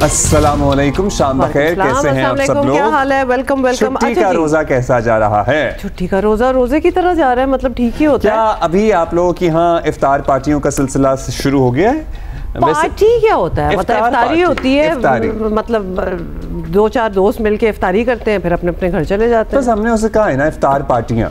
अस्सलामुअलैकुम, शाम बखैर, कैसे हैं आप सब लोग? क्या हाल है? Welcome welcome. छुट्टी का रोजा कैसा जा रहा है? छुट्टी का रोजा रोजे की तरह जा रहा है, मतलब ठीक ही होता है। क्या अभी आप लोगों की यहाँ इफ्तार पार्टियों का सिलसिला शुरू हो गया है? पार्टी क्या होता है? मतलब इफ्तारी होती है, मतलब 2-4 दोस्त मिलके इफ्तारी करते हैं, फिर अपने अपने घर चले जाते हैं। बस हमने उसे कहा है ना, इफ्तार पार्टियां।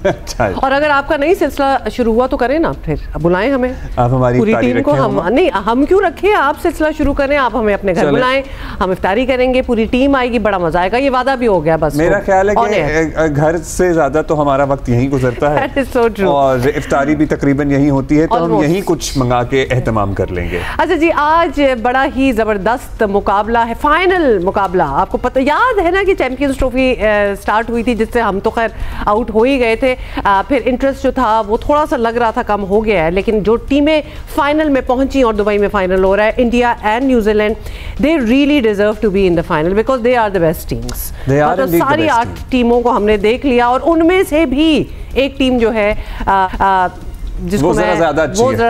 अच्छा, और अगर आपका नई सिलसिला शुरू हुआ तो करें ना, फिर बुलाएं हमें, आप हमारी पूरी टीम को। हम क्यों रखें, आप सिलसिला शुरू करें, आप हमें अपने घर बुलाएं, हम इफ्तारी करेंगे, पूरी टीम आएगी, बड़ा मजा आएगा। ये वादा भी हो गया। बस मेरा ख्याल है कि घर से ज्यादा तो हमारा वक्त यहीं गुजरता है so और इफ्तारी भी तकरीबन यहीं होती है, तो हम यहीं कुछ मंगा के एहतमाम कर लेंगे। अच्छा जी, आज बड़ा ही जबरदस्त मुकाबला है, फाइनल मुकाबला। आपको पता याद है ना कि चैंपियंस ट्रॉफी स्टार्ट हुई थी, जिससे हम तो खैर आउट हो ही गए थे। फिर इंटरेस्ट जो था वो थोड़ा सा लग रहा था कम हो गया है, लेकिन जो टीमें फाइनल में पहुंची और दुबई में फाइनल हो रहा है, India and New Zealand, they really deserve to be in the final because they are the best teams. मतलब सारी 8 टीमों को हमने देख लिया और उनमें से भी एक टीम जो है जिसको जरा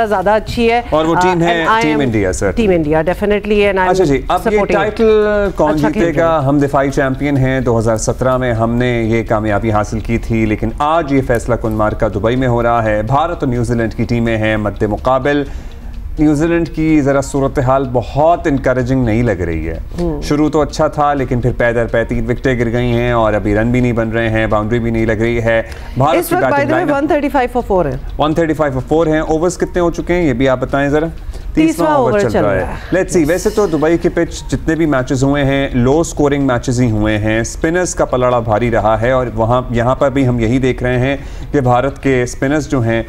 ज्यादा अच्छी है और वो टीम है team India. Sir, team India definitely. अच्छा जी, अब ये टाइटल कौन जीतेगा? हम दिफाई चैंपियन हैं। 2017 में हमने ये कामयाबी हासिल की थी, लेकिन आज ये फैसला कुन मार्का दुबई में हो रहा है। भारत और न्यूजीलैंड की टीमें हैं मद्दे मुकाबिल। न्यूजीलैंड की ज़रा सूरत हाल बहुत इनकरेजिंग नहीं लग रही है। शुरू तो अच्छा था, लेकिन फिर पै दर पै 3 विकेटें गिर गई हैं और अभी रन भी नहीं बन रहे हैं, बाउंड्री भी नहीं लग रही है। भारत इस वक्त 135 for 4 है। 135 for 4 हैं। ओवर्स कितने हो चुके हैं ये भी आप बताएं ज़रा। 30वां ओवर चल रहा है। लेट्स सी, वैसे तो दुबई के पिच जितने भी मैचेस हुए हैं, लो स्कोरिंग मैचेस ही हुए हैं। स्पिनर्स का पलड़ा भारी रहा है और यहाँ पर भी हम यही देख रहे हैं कि भारत के स्पिनर्स जो हैं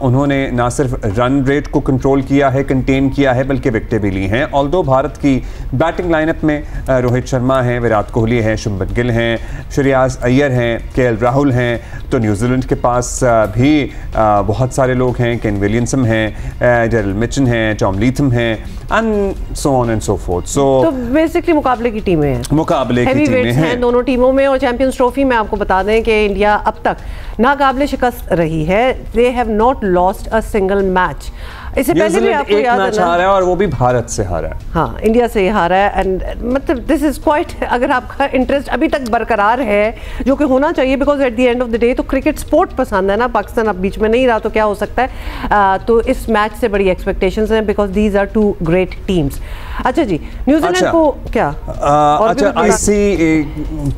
उन्होंने ना सिर्फ रन रेट को कंट्रोल किया है, कंटेन किया है, बल्कि विकेटें भी ली हैं। ऑल्दो भारत की बैटिंग लाइनअप में रोहित शर्मा हैं, विराट कोहली हैं, शुभमन गिल हैं, श्रेयस अय्यर हैं, केएल राहुल हैं, तो न्यूजीलैंड के पास भी बहुत सारे लोग हैं। केन विलियमसन हैं, डेरिल मिचन हैं, टॉम लीथम हैं, and so on and so fourth. So basically मुकाबले की टीमें हैं, मुकाबले की टीमें हैं दोनों टीमों में। और चैंपियंस ट्रॉफी में आपको बता दें कि इंडिया अब तक नाकाबिले शिकस्त रही है। They have not lost a single match. इससे पहले भी आपको याद है ना, हारा है और वो भी भारत से हारा है। हाँ, इंडिया से ही हारा है। एंड मतलब दिस इज क्वाइट, अगर आपका इंटरेस्ट अभी तक बरकरार है, जो कि होना चाहिए, because at the end of the day तो क्रिकेट स्पोर्ट पसंद है ना। पाकिस्तान अब बीच में नहीं रहा तो क्या हो सकता है। तो इस मैच से बड़ी एक्सपेक्टेशंस हैं because these are 2 great teams. अच्छा जी, न्यूजीलैंड को क्या अच्छा, आईसी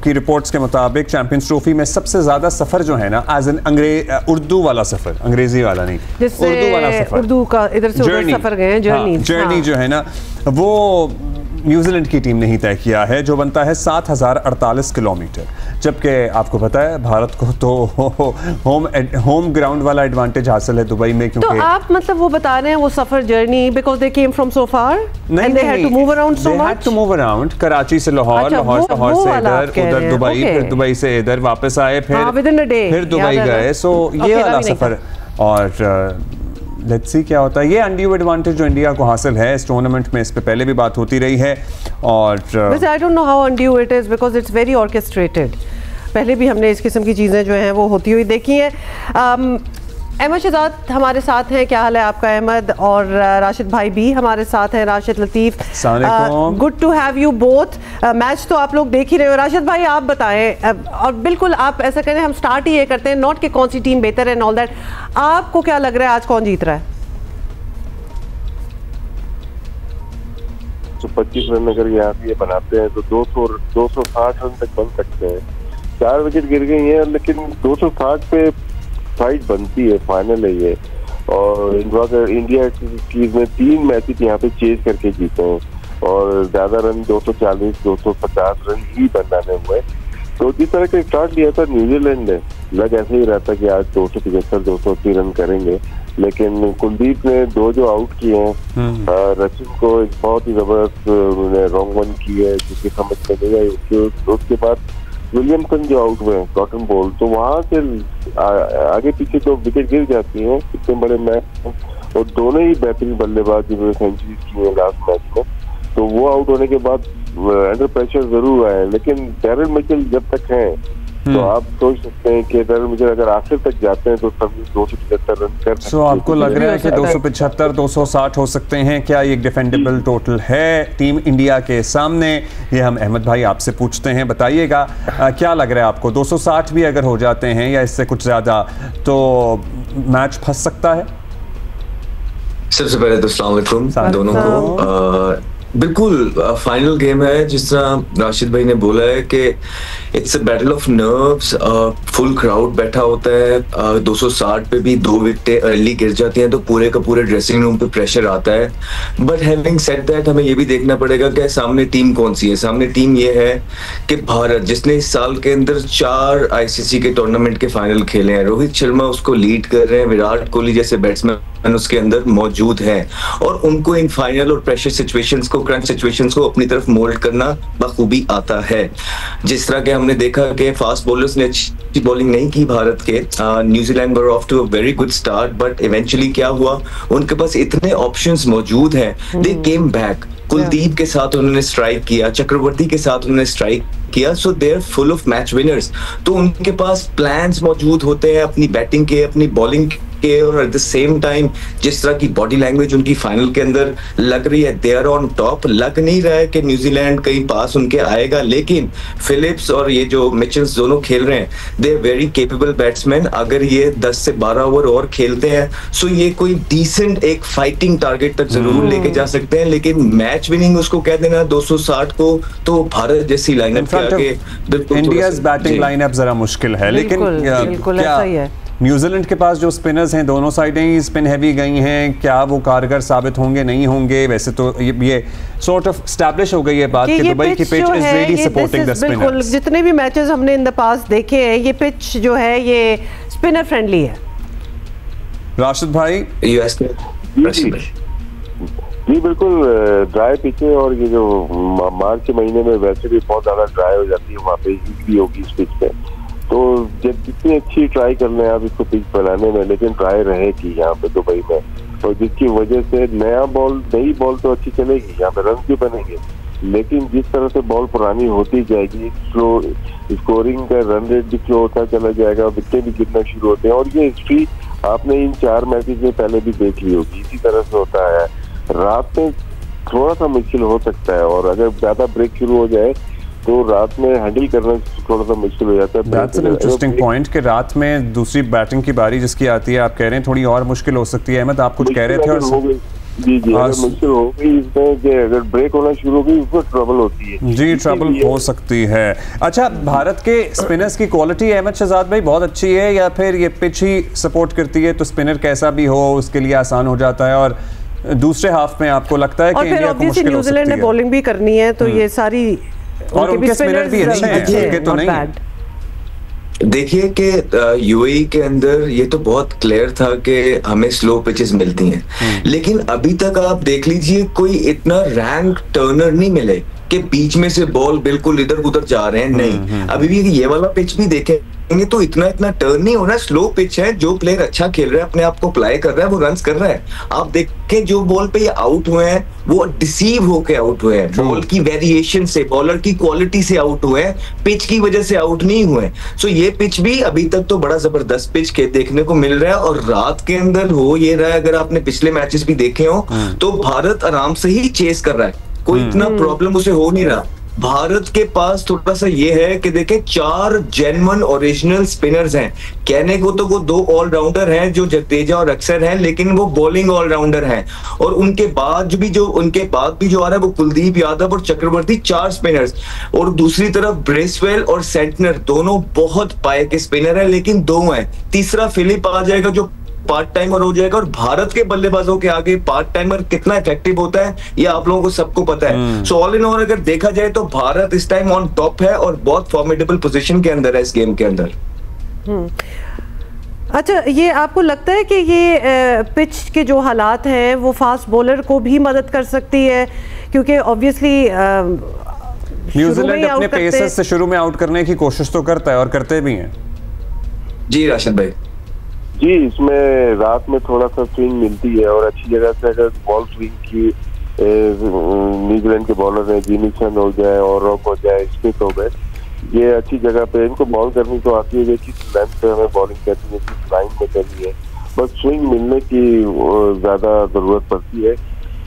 की रिपोर्ट्स के मुताबिक चैंपियंस ट्रॉफी में सबसे ज्यादा सफर जो है ना, एज एन उर्दू वाला सफर, अंग्रेजी वाला नहीं, उर्दू वाला सफर, उर्दू का इधर से उधर सफर गए हैं, जर्नी जो है ना, वो न्यूजीलैंड की टीम ने ही तय किया है, जो बनता है 7048 किलोमीटर। जबकि आपको पता है भारत को तो होम ग्राउंड वाला एडवांटेज हासिल है दुबई में, क्योंकि तो आप मतलब वो बता रहे हैं वो सफर journey because they came from so far and they had to move around so much. They had to move around, Karachi से लाहौर, लाहौर से इधर, उधर दुबई, फिर दुबई से इधर वापस आए, फिर दुबई गए। सो ये वाला सफर। और लेट्स सी क्या होता है। ये अनड्यू एडवांटेज जो इंडिया को हासिल है इस टूर्नामेंट में, इस पे पहले भी बात होती रही है। और वैसे आई don't know how undue it is because it's very orchestrated. पहले भी हमने इस किस्म की चीज़ें जो हैं वो होती हुई देखी हैं। अहमद शहजाद हमारे साथ हैं। क्या हाल है आपका अहमद? और राशिद भाई भी हमारे साथ हैं, Rashid Latif. Good to have you both. Match तो आप लोग देख ही रहे हो। राशिद भाई आप बताएं, और बिल्कुल आप ऐसा करें, हम स्टार्ट ही ये करते हैं, नॉट कि कौन सी टीम बेहतर है एंड ऑल दैट। आपको क्या लग रहा है आज कौन जीत रहा है? 25 रन अगर यहाँ पे बनाते हैं तो 260 रन तक बन सकते हैं। 4 विकेट गिर गई हैं, लेकिन 260 पे फाइट बनती है, फाइनल है ये। और इंडिया की में 3 मैचेस यहाँ पे चेज करके जीते हैं और ज्यादा रन 240-250 रन ही बनाने हुए। तो जिस तरह का स्टार्ट लिया था न्यूजीलैंड ने, लग ऐसे ही रहता कि आज 275-280 रन करेंगे, लेकिन कुलदीप ने 2 जो आउट किए हैं, रचिन को एक बहुत ही जबरदस्त रॉन्ग वन की है जिसकी समझ में नहीं आई। उसके बाद विलियमसन जो आउट हुए कॉटन बॉल, तो वहां से आगे पीछे 2 विकेट गिर जाती हैं इतने बड़े मैच। और दोनों ही बेहतरीन बल्लेबाज जिन्होंने सेंचुरी की है लास्ट मैच में, तो वो आउट होने के बाद अंडर प्रेशर जरूर आए। लेकिन डेरिल मिचेल जब तक हैं तो आप सोच सकते हैं कि अगर आखिर तक जाते हैं तो सब 275 रन कर सकते हैं। आपको लग रहा है कि 275 260 हो सकते हैं? क्या ये डिफेंडेबल टोटल है टीम इंडिया के सामने? ये हम अहमद भाई आपसे पूछते हैं, बताइएगा क्या लग रहा है आपको? 260 भी अगर हो जाते हैं या इससे कुछ ज्यादा तो मैच फंस सकता है? सबसे पहले तो अस्सलाम वालेकुम दोनों को। बिल्कुल फाइनल गेम है, जिस तरह राशिद भाई ने बोला है कि it's a battle of nerves. Full crowd बैठा होता है, 260 पे भी 2 विकेटें अर्ली गिर जाती हैं तो पूरे का पूरे ड्रेसिंग रूम पे प्रेशर आता है। बट हैविंग सेड दैट, हमें ये भी देखना पड़ेगा कि सामने टीम कौन सी है। सामने टीम ये है कि भारत, जिसने इस साल के अंदर 4 आईसीसी के टूर्नामेंट के फाइनल खेले हैं। रोहित शर्मा उसको लीड कर रहे हैं, विराट कोहली जैसे बैट्समैन उसके अंदर मौजूद हैं और उनको इन फाइनल और प्रेशर सिचुएशंस को, क्रंच सिचुएशंस को अपनी तरफ मोल्ड करना बखूबी आता है। जिस तरह के हमने देखा कि फास्ट बॉलर्स ने अच्छी बॉलिंग नहीं की भारत के, New Zealand were off to a very good start, but eventually क्या हुआ, उनके पास इतने ऑप्शंस मौजूद हैं, दे केम बैक। कुलदीप के साथ उन्होंने स्ट्राइक किया, चक्रवर्ती के साथ उन्होंने स्ट्राइक किया, so they are full of match winners. तो उनके पास प्लान्स मौजूद होते हैं अपनी बैटिंग के, अपनी बॉलिंग के, और एट द सेम टाइम जिस तरह की बॉडी लैंग्वेज उनकी फाइनल के अंदर लग रही है, दे आर ऑन टॉप। लग नहीं रहा है कि न्यूजीलैंड कहीं पास उनके आएगा, लेकिन फिलिप्स और ये जो मिचेल्स दोनों खेल रहे हैं, they are very capable batsman. अगर ये 10 से 12 ओवर और खेलते हैं सो ये कोई डिसेंट एक फाइटिंग टारगेट तक जरूर लेके जा सकते हैं, लेकिन मैच विनिंग उसको कह देना 260 को, तो भारत जैसी लाइनअप के आगे इंडिया बैटिंग लाइनअप जरा मुश्किल है। लेकिन क्या न्यूजीलैंड के पास जो स्पिनर्स हैं, दोनों साइडें ही स्पिन हैवी गई हैं, क्या वो कारगर साबित होंगे नहीं होंगे? वैसे तो ये सॉर्ट ऑफ एस्टैब्लिश हो गई है बात कि दुबई की pitch is really supporting the spinners. जितने भी मैचेस हमने इन द पास्ट देखे हैं, ये पिच जो है ये स्पिनर फ्रेंडली है। राशिद भाई, जी बिल्कुल ड्राई पिच है, और ये जो मार्च के महीने में वैसे भी बहुत ज्यादा ड्राई हो जाती है, वहाँ पे हीट भी होगी इस पिच पे। तो जब जितनी अच्छी ट्राई कर लें आप इसको पिच बनाने में, लेकिन ट्राई रहेगी यहाँ पे दुबई में, तो जिसकी वजह से नई बॉल तो अच्छी चलेगी, यहाँ पे रन भी बनेंगे, लेकिन जिस तरह से बॉल पुरानी होती जाएगी, स्लो स्कोरिंग का रन रेट भी स्लो होता चला जाएगा, विकेट भी गिरना शुरू होते हैं। और ये हिस्ट्री आपने इन 4 मैचेस में पहले भी देख ली होगी, इसी तरह से होता है। रात में थोड़ा सा मुश्किल हो सकता है, और अगर ज्यादा ब्रेक शुरू हो जाए तो रात में हैंडल करना थोड़ा सा मुश्किल हो जाता है। दैट्स एन इंटरेस्टिंग पॉइंट कि रात में दूसरी बैटिंग की बारी जिसकी आती है, आप कह रहे हैं थोड़ी और मुश्किल हो सकती है। अहमद, आप कुछ कह रहे थे? और जी मुश्किल हो गई इसमें कि अगर ब्रेक होना शुरू हो गई उसमें ट्रबल होती है। जी, ट्रबल हो सकती है। अच्छा, भारत के स्पिनर्स की क्वालिटी अहमद शहजाद भाई बहुत अच्छी है, या फिर ये पिच ही सपोर्ट करती है तो स्पिनर कैसा भी हो उसके लिए आसान हो जाता है? और दूसरे हाफ में आपको लगता है कि इंडिया को मुश्किल हो सकती है? न्यूजीलैंड ने बॉलिंग भी करनी है, तो ये सारी और उनके स्पिनर भी अच्छे हैं, तो नहीं। देखिए कि यूएई के अंदर ये तो बहुत क्लियर था कि हमें स्लो पिचेस मिलती हैं, लेकिन अभी तक आप देख लीजिए कोई इतना रैंक टर्नर नहीं मिले कि बीच में से बॉल बिल्कुल इधर उधर जा रहे हैं। नहीं, अभी भी ये वाला पिच भी देखें तो इतना टर्न नहीं हो रहा है, स्लो पिच है। जो प्लेयर अच्छा खेल रहा है, अपने आप को अप्लाई कर रहा है, वो रन्स कर रहा है। आप देखें जो बॉल पे ये आउट हुए हैं वो डिसीव होके आउट हुए हैं, बॉल की वेरिएशन से, बॉलर की क्वालिटी से आउट हुए हैं, पिच की वजह से आउट नहीं हुए। सो ये पिच भी अभी तक तो बड़ा जबरदस्त पिच के देखने को मिल रहा है, और रात के अंदर हो ये रहा है, अगर आपने पिछले मैचेस भी देखे हो तो भारत आराम से ही चेस कर रहा है, कोई इतना प्रॉब्लम उसे हो नहीं रहा। भारत के पास थोड़ा सा ये है कि देखें 4 जेन्युइन ओरिजिनल स्पिनर्स हैं। कहने को तो वो 2 ऑलराउंडर हैं जो जडेजा और अक्षर हैं, लेकिन वो बॉलिंग ऑलराउंडर हैं। और उनके बाद भी जो आ रहा है वो कुलदीप यादव और चक्रवर्ती, 4 स्पिनर्स। और दूसरी तरफ ब्रेसवेल और सेंटनर दोनों बहुत पाए के स्पिनर है, लेकिन 2 हैं। तीसरा फिलिप आ जाएगा जो पार्ट टाइमर हो जाएगा, और भारत के बल्लेबाजों के आगे पार्ट टाइमर कितना इफेक्टिव होता है ये आप लोगों को सबको पता है। सो ऑल इन ऑल अगर देखा जाए तो भारत इस टाइम ऑन टॉप है और बहुत फॉर्मिडेबल पोजीशन के अंदर है इस गेम के अंदर। अच्छा, ये आपको लगता है कि ये पिच के जो हालात हैं वो फास्ट बॉलर को भी मदद कर सकती है? क्योंकि ऑब्वियसली न्यूजीलैंड अपने पेसर्स से शुरू में आउट करने की कोशिश तो करता है और करते भी हैं। जी राशिद भाई। जी, इसमें रात में थोड़ा सा स्विंग मिलती है, और अच्छी जगह से अगर बॉल स्विंग की न्यूजीलैंड के बॉलर हैं, जिमिसन हो जाए और रॉक हो जाए, स्मिथ हो गए, ये अच्छी जगह पे इनको बॉल करनी तो आती है, किस लेंथ पे हमें बॉलिंग करनी है, किस लाइन में करनी है, बस स्विंग मिलने की ज्यादा जरूरत पड़ती है।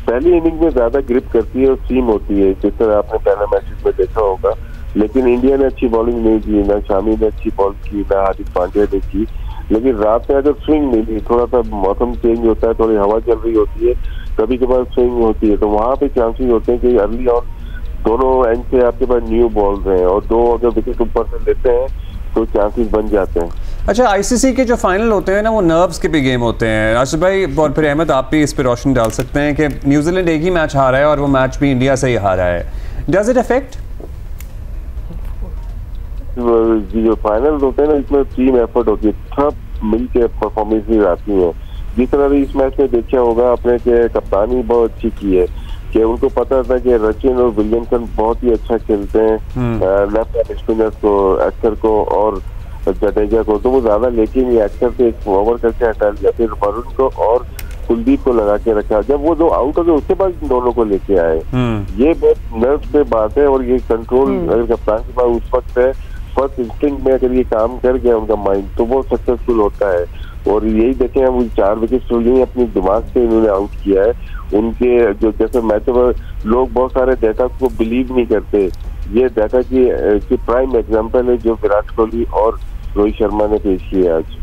पहली इनिंग में ज्यादा ग्रिप करती है और सीम होती है, जिस तरह आपने पहले मैचेस में देखा होगा। लेकिन इंडिया ने अच्छी बॉलिंग नहीं की, ना शामी ने अच्छी बॉल की, ना हार्दिक पांड्या ने की। लेकिन रात में अगर स्विंग मिली, थोड़ा सा मौसम चेंज होता है, थोड़ी हवा चल रही होती है, कभी कभार स्विंग होती है, तो वहां पे चांसेस होते हैं कि अर्ली ऑन दोनों एंड से आपके पास न्यू बॉल्स हैं और दो अगर विकेट ऊपर से लेते हैं तो चांसेस बन जाते हैं। अच्छा, आईसीसी के जो फाइनल होते हैं ना, वो नर्व्स के भी गेम होते हैं। राशिद भाई और फिर अहमद, आप भी इस पर रोशनी डाल सकते हैं कि न्यूजीलैंड एक ही मैच हारा है और वो मैच भी इंडिया से ही हारा है। Does it affect? जो फाइनल होते हैं ना, इसमें टीम एफर्ट होती है, सब मिलकर परफॉर्मेंस आती है। जिस तरह भी इस मैच में देखा होगा आपने कि कप्तानी बहुत अच्छी की है, कि उनको पता था कि रचिन और विलियमसन बहुत ही अच्छा खेलते हैं लेफ्ट हैंड स्पिनर्स को, अक्षर को और जडेजा को, तो वो ज्यादा लेके नहीं, अक्षर से एक ओवर करके हटा लिया, फिर वरुण को और कुलदीप को लगा के रखा। जब वो दो आउट हो गए उसके बाद दोनों को लेके आए। ये बहुत नर्व पे बात है और ये कंट्रोल अगर कप्तान के पास उस वक्त है, फर्स्ट इंस्टिंक्ट में अगर ये काम कर गया उनका माइंड, तो वो सक्सेसफुल होता है। और यही देखें हम, 4 विकेट तो यही अपने दिमाग से इन्होंने आउट किया है। उनके जो जैसे मैचों में लोग बहुत सारे डाटा को बिलीव नहीं करते, ये डाटा की प्राइम एग्जांपल है जो विराट कोहली और रोहित शर्मा ने पेश किया आज।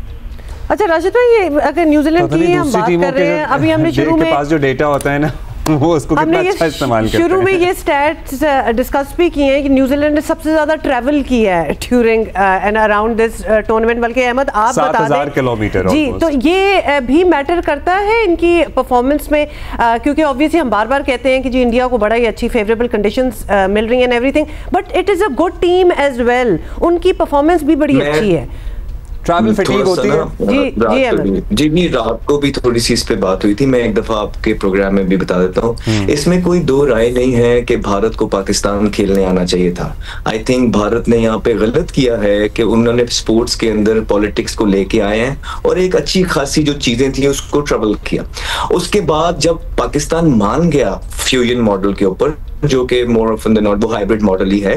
अच्छा राशिद भाई, ये अगर न्यूजीलैंड की हम बात कर रहे हैं, अभी हमने शुरू में पास जो डेटा होता है ना, वो उसको कितना अच्छा इस्तेमाल करते हैं। शुरू में ये स्टैट्स डिस्कस भी किए हैं कि न्यूजीलैंड ने सबसे ज्यादा ट्रैवल किया है during and around this tournament. बल्कि अहमद आप बता दें 7,000 किलोमीटर जी, तो ये भी मैटर करता है इनकी परफॉर्मेंस में, क्योंकि ऑब्वियसली हम बार बार कहते हैं कि जी इंडिया को बड़ा ही अच्छी फेवरेबल कंडीशंस मिल रही हैं and everything, but it is a good team as well, उनकी परफॉर्मेंस भी बड़ी अच्छी है। ट्रैवल फटीग होती है जी रात को भी थोड़ी सी इस पे बात हुई थी, मैं एक दफा आपके प्रोग्राम में भी बता देता हूँ। इसमें कोई दो राय नहीं है कि भारत को पाकिस्तान खेलने आना चाहिए था। आई थिंक भारत ने यहाँ पे गलत किया है कि उन्होंने स्पोर्ट्स के अंदर पॉलिटिक्स को लेके आए हैं और एक अच्छी खासी जो चीजें थी उसको ट्रबल किया। उसके बाद जब पाकिस्तान मान गया फ्यूजन मॉडल के ऊपर, जो कि मोर ऑफ द नॉट वो हाइब्रिड मॉडल ही है,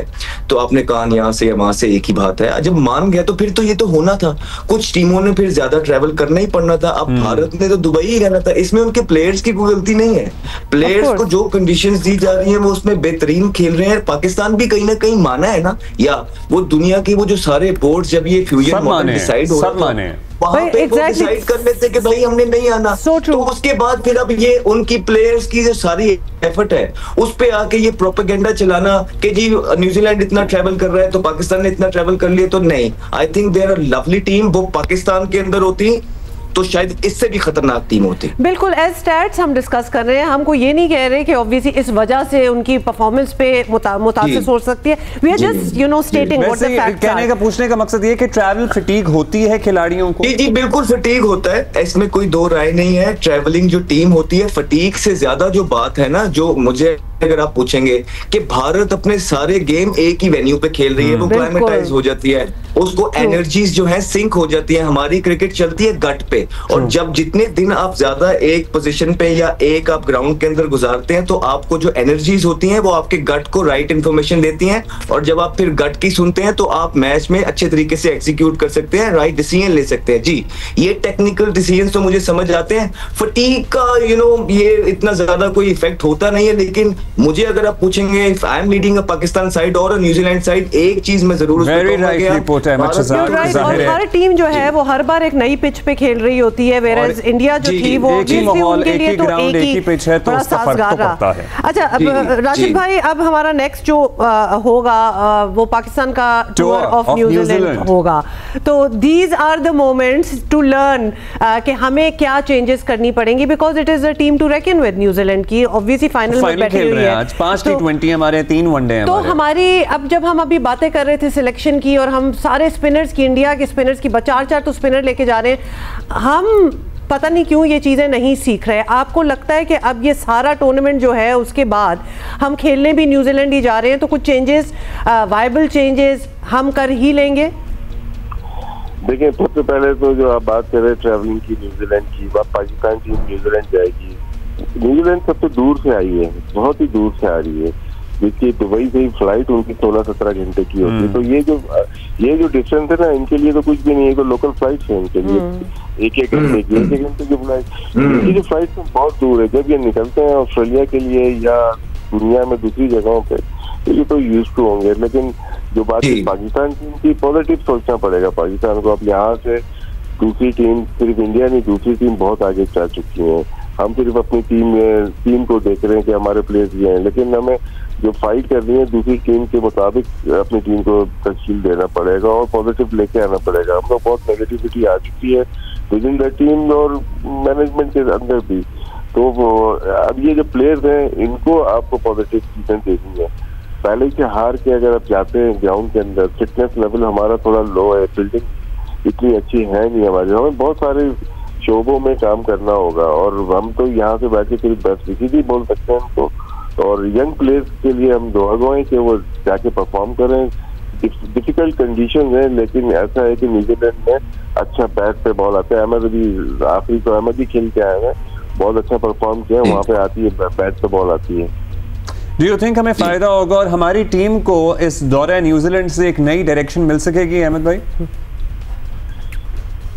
तो आपने कहा यहाँ से या वहां से एक ही बात है। जब मान गया तो फिर तो ये तो होना था, कुछ टीमों ने फिर ज्यादा ट्रैवल करना ही पड़ना था। अब भारत ने तो दुबई ही रहना था, इसमें उनके प्लेयर्स की कोई गलती नहीं है। प्लेयर्स को जो कंडीशंस दी जा रही हैं वो उसमें बेहतरीन खेल रहे हैं। पाकिस्तान भी कहीं ना कहीं माना है ना, या वो दुनिया की वो जो सारे बोर्ड जब ये फ्यूजन मॉडल डिसाइड हो रहा था वहां पे वो डिसाइड कर लेते कि भाई हमने नहीं आना, तो उसके बाद फिर अब ये उनकी प्लेयर्स की जो सारी एफर्ट है उस पे आके ये प्रोपेगेंडा चलाना कि जी न्यूजीलैंड इतना ट्रैवल कर रहा है तो पाकिस्तान ने इतना ट्रैवल कर लिया, तो नहीं। I think there are lovely team, वो पाकिस्तान के अंदर होती तो शायद इससे भी खतरनाक टीम होती। बिल्कुल, एज स्टैट्स हम डिस्कस कर रहे हैं, हमको ये नहीं कह रहे कि ऑब्वियसली इस वजह से उनकी परफॉर्मेंस पे मुतासिर हो सकती है। We are just stating what the facts कहने का पूछने का मकसद ये कि ट्रैवल फटीग होती है खिलाड़ियों को। जी बिल्कुल फटीग होता है, इसमें कोई दो राय नहीं है। ट्रैवलिंग जो टीम होती है, फटीग से ज्यादा जो बात है ना, जो मुझे अगर आप पूछेंगे कि भारत अपने सारे गेम एक ही वेन्यू पे खेल रही है, वो क्लाइमेटाइज हो जाती है, उसको एनर्जीज जो है सिंक हो जाती है। हमारी क्रिकेट चलती है गट पे, और जब जितने दिन आप ज्यादा एक पोजीशन पे या एक आप ग्राउंड के अंदर गुजारते हैं तो आपको जो एनर्जीज होती हैं वो आपके गट को राइट इन्फॉर्मेशन देती हैं, और जब आप फिर गट की सुनते हैं तो आप मैच में अच्छे तरीके से एग्जीक्यूट कर सकते हैं, राइट डिसीजन ले सकते हैं। जी ये टेक्निकल डिसीजन तो मुझे समझ आते हैं। फटीग का ये इतना ज्यादा कोई इफेक्ट होता नहीं है, लेकिन मुझे अगर आप पूछेंगे if I am leading a Pakistan side और न्यूजीलैंड साइड, एक चीज मैं जरूर हर टीम जो है वो हर बार एक नई पिच पे खेल रही होती है, वेयरएज इंडिया जो थी वो उनके लिए तो एक ही पिच है, तो उसका फर्क तो पड़ता है। अच्छा राशिद भाई, अब हमारा नेक्स्ट जो होगा वो पाकिस्तान का टूर ऑफ न्यूजीलैंड होगा, तो these are the moments to learn कि हमें क्या चेंजेस करनी पड़ेंगी, because it is a team to reckon with New Zealand की। ऑब्वियसली फाइनल में बैठी हुई है, आज 5 T20 हमारे 3 वनडे हैं। तो हमारी अब जब हम अभी बातें कर रहे थे सिलेक्शन की, और हम सारे स्पिनर्स की, इंडिया के स्पिनर्स की 4 तो स्पिनर लेके जा रहे हैं, हम पता नहीं क्यों ये चीज़ें नहीं सीख रहे। आपको लगता है कि अब ये सारा टूर्नामेंट जो है उसके बाद हम खेलने भी न्यूजीलैंड ही जा रहे हैं, तो कुछ चेंजेस, वायबल चेंजेस हम कर ही लेंगे? देखिए, सबसे पहले तो जो आप बात कर रहे हैं ट्रैवलिंग की न्यूजीलैंड की, पाकिस्तान टीम न्यूजीलैंड जाएगी। न्यूजीलैंड सबसे दूर से आई है, बहुत ही दूर से आ रही है। जिसकी दुबई से ही फ्लाइट उनकी 16-17 घंटे की होती है। तो ये जो डिफरेंस है ना, इनके लिए तो कुछ भी नहीं है, तो लोकल फ्लाइट है इनके लिए, एक घंटे की फ्लाइट। इनकी जो फ्लाइट तो बहुत दूर है, जब ये निकलते हैं ऑस्ट्रेलिया के लिए या दुनिया में दूसरी जगहों पे, तो ये तो यूज टू होंगे। लेकिन जो बात है पाकिस्तान टीम की, पॉजिटिव सोचना पड़ेगा पाकिस्तान को। अब यहाँ से दूसरी टीम, सिर्फ इंडिया नहीं, दूसरी टीम बहुत आगे जा चुकी है। हम सिर्फ अपनी टीम को देख रहे हैं कि हमारे प्लेयर्स ये हैं, लेकिन हमें जो फाइट कर रही है दूसरी टीम के मुताबिक अपनी टीम को तशकील देना पड़ेगा और पॉजिटिव लेके आना पड़ेगा। हम लोग बहुत नेगेटिविटी आ चुकी है विद इन द टीम और मैनेजमेंट के अंदर भी। तो अब ये जो प्लेयर्स हैं, इनको आपको पॉजिटिव चीजें देनी है। पहले से हार के अगर आप जाते हैं ग्राउंड के अंदर, फिटनेस लेवल हमारा थोड़ा लो है, फील्डिंग इतनी अच्छी है नहीं हमारी, हमें बहुत सारे शोबों में काम करना होगा। और हम तो यहाँ से बैठ के सिर्फ बेस्ट विकेट ही बोल सकते हैं हमको, और यंग प्लेयर्स के लिए हम दुआ गो हैं कि वो जाके परफॉर्म करें। डिफिकल्ट कंडीशन है, लेकिन ऐसा है कि न्यूजीलैंड में अच्छा बैट पे बॉल आता है। अहमद अभी आखिरी तो अहमद ही खेल के आए हैं, बहुत अच्छा परफॉर्म किया, वहाँ पे आती है बैट पे बॉल आती है। डू यू थिंक हमें फायदा होगा और हमारी टीम को इस दौरे न्यूजीलैंड से एक नई डायरेक्शन मिल सकेगी अहमद भाई?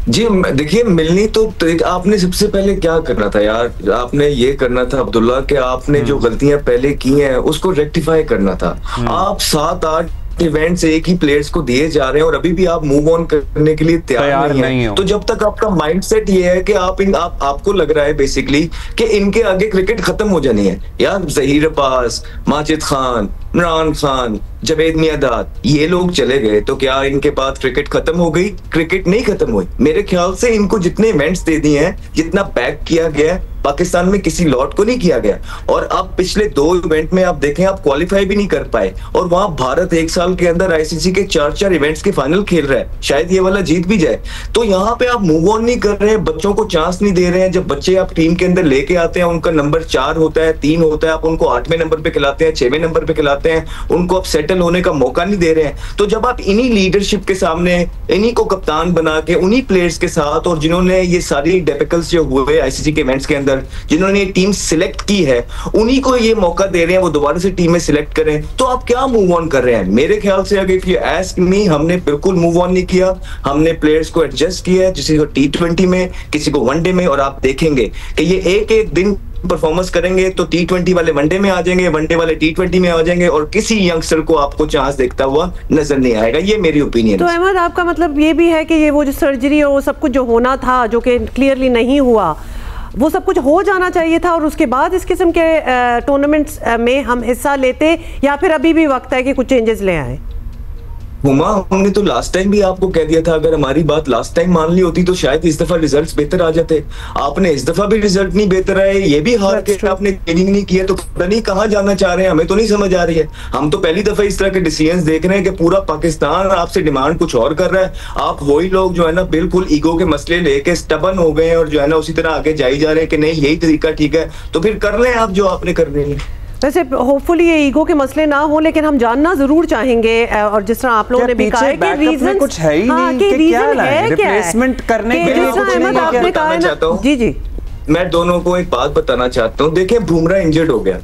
जी देखिए, मिलनी तो आपने सबसे पहले क्या करना था यार, आपने ये करना था अब्दुल्ला कि आपने जो गलतियां पहले की हैं उसको रेक्टिफाई करना था। आप 7-8 इवेंट्स एक ही प्लेयर्स को दिए जा रहे हैं और अभी भी आप मूव ऑन करने के लिए तैयार नहीं है। तो जब तक आपका माइंडसेट ये है कि आपको लग रहा है बेसिकली कि इनके आगे क्रिकेट खत्म हो जानी है, यार जहीर अब्बास, माजिद खान, इमरान खान, जावेद मियांदाद, ये लोग चले गए तो क्या इनके बाद क्रिकेट खत्म हो गई? क्रिकेट नहीं खत्म हुई। मेरे ख्याल से इनको जितने इवेंट्स दे दिए हैं, जितना पैक किया गया है, पाकिस्तान में किसी लॉट को नहीं किया गया। और अब पिछले 2 इवेंट में आप देखें, आप क्वालिफाई भी नहीं कर पाए, और वहां भारत 1 साल के अंदर आईसीसी के 4 इवेंट्स के फाइनल खेल रहा है, शायद ये वाला जीत भी जाए। तो यहाँ पे आप मूव ऑन नहीं कर रहे हैं, बच्चों को चांस नहीं दे रहे हैं। जब बच्चे आप टीम के अंदर लेके आते हैं, उनका नंबर 4 होता है, 3 होता है, आप उनको 8वें नंबर पे खिलाते हैं, 6वें नंबर पे खिलाते हैं, उनको आप सेटल होने का मौका नहीं दे रहे हैं। तो जब आप इन्हीं लीडरशिप के सामने, इन्हीं को कप्तान बना के, उन्हीं प्लेयर्स के साथ, और जिन्होंने ये सारी डिफिकल्ट्स जो हुए आईसीसी के इवेंट्स के अंदर, जिन्होंने टीम सिलेक्ट की है, उन्हीं को ये मौका दे रहे हैं वो दोबारा से टीम में सिलेक्ट करें, तो आप क्या मूव ऑन कर रहे हैं? मेरे ख्याल से अगर इफ यू आस्क मी, हमने बिल्कुल मूव ऑन नहीं किया। हमने प्लेयर्स को एडजस्ट किया है, किसी को T20 में, किसी को वनडे में, और आप देखेंगे कि ये एक दिन परफॉर्मेंस करेंगे तो T20 वाले वनडे में आ जाएंगे, वनडे वाले T20 में आ जाएंगे, और किसी यंगस्टर को आपको चांस देखता हुआ नजर नहीं आएगा। ये मेरी ओपिनियन। तो अहमद, आपका मतलब ये भी है कि ये वो जो सर्जरी और वो सब कुछ जो होना था, जो कि क्लियरली नहीं हुआ, वो सब कुछ हो जाना चाहिए था और उसके बाद इस किस्म के टूर्नामेंट्स में हम हिस्सा लेते, या फिर अभी भी वक्त है कि कुछ चेंजेस ले आए? हुमा, हमने तो लास्ट टाइम भी आपको कह दिया था, अगर हमारी बात लास्ट टाइम मान ली होती तो शायद इस दफा रिजल्ट्स बेहतर आ जाते। आपने इस दफा भी रिजल्ट नहीं बेहतर आए, ये भी हार के आपने ट्रेनिंग नहीं किया, तो पता नहीं कहां जाना चाह रहे हैं, हमें तो नहीं समझ आ रही है। हम तो पहली दफा इस तरह के डिसीजंस देख रहे हैं कि पूरा पाकिस्तान आपसे डिमांड कुछ और कर रहा है, आप वही लोग जो है ना बिल्कुल ईगो के मसले लेके स्टबन हो गए हैं और जो है ना उसी तरह आगे जाई जा रहे हैं कि नहीं यही तरीका ठीक है, तो फिर कर लें आप जो आपने कर रहे हैं। वैसे होपफुली ये ईगो के मसले ना हो, लेकिन हम जानना जरूर चाहेंगे, और जिस तरह आप लोगों ने भी कहा है कि रीजन कुछ है ही नहीं, कि रीजन है क्या, रिप्लेसमेंट करने के लिए आपने कहा ना। जी मैं दोनों को एक बात बताना चाहता हूँ। देखिए, बुमराह इंजर्ड हो गया,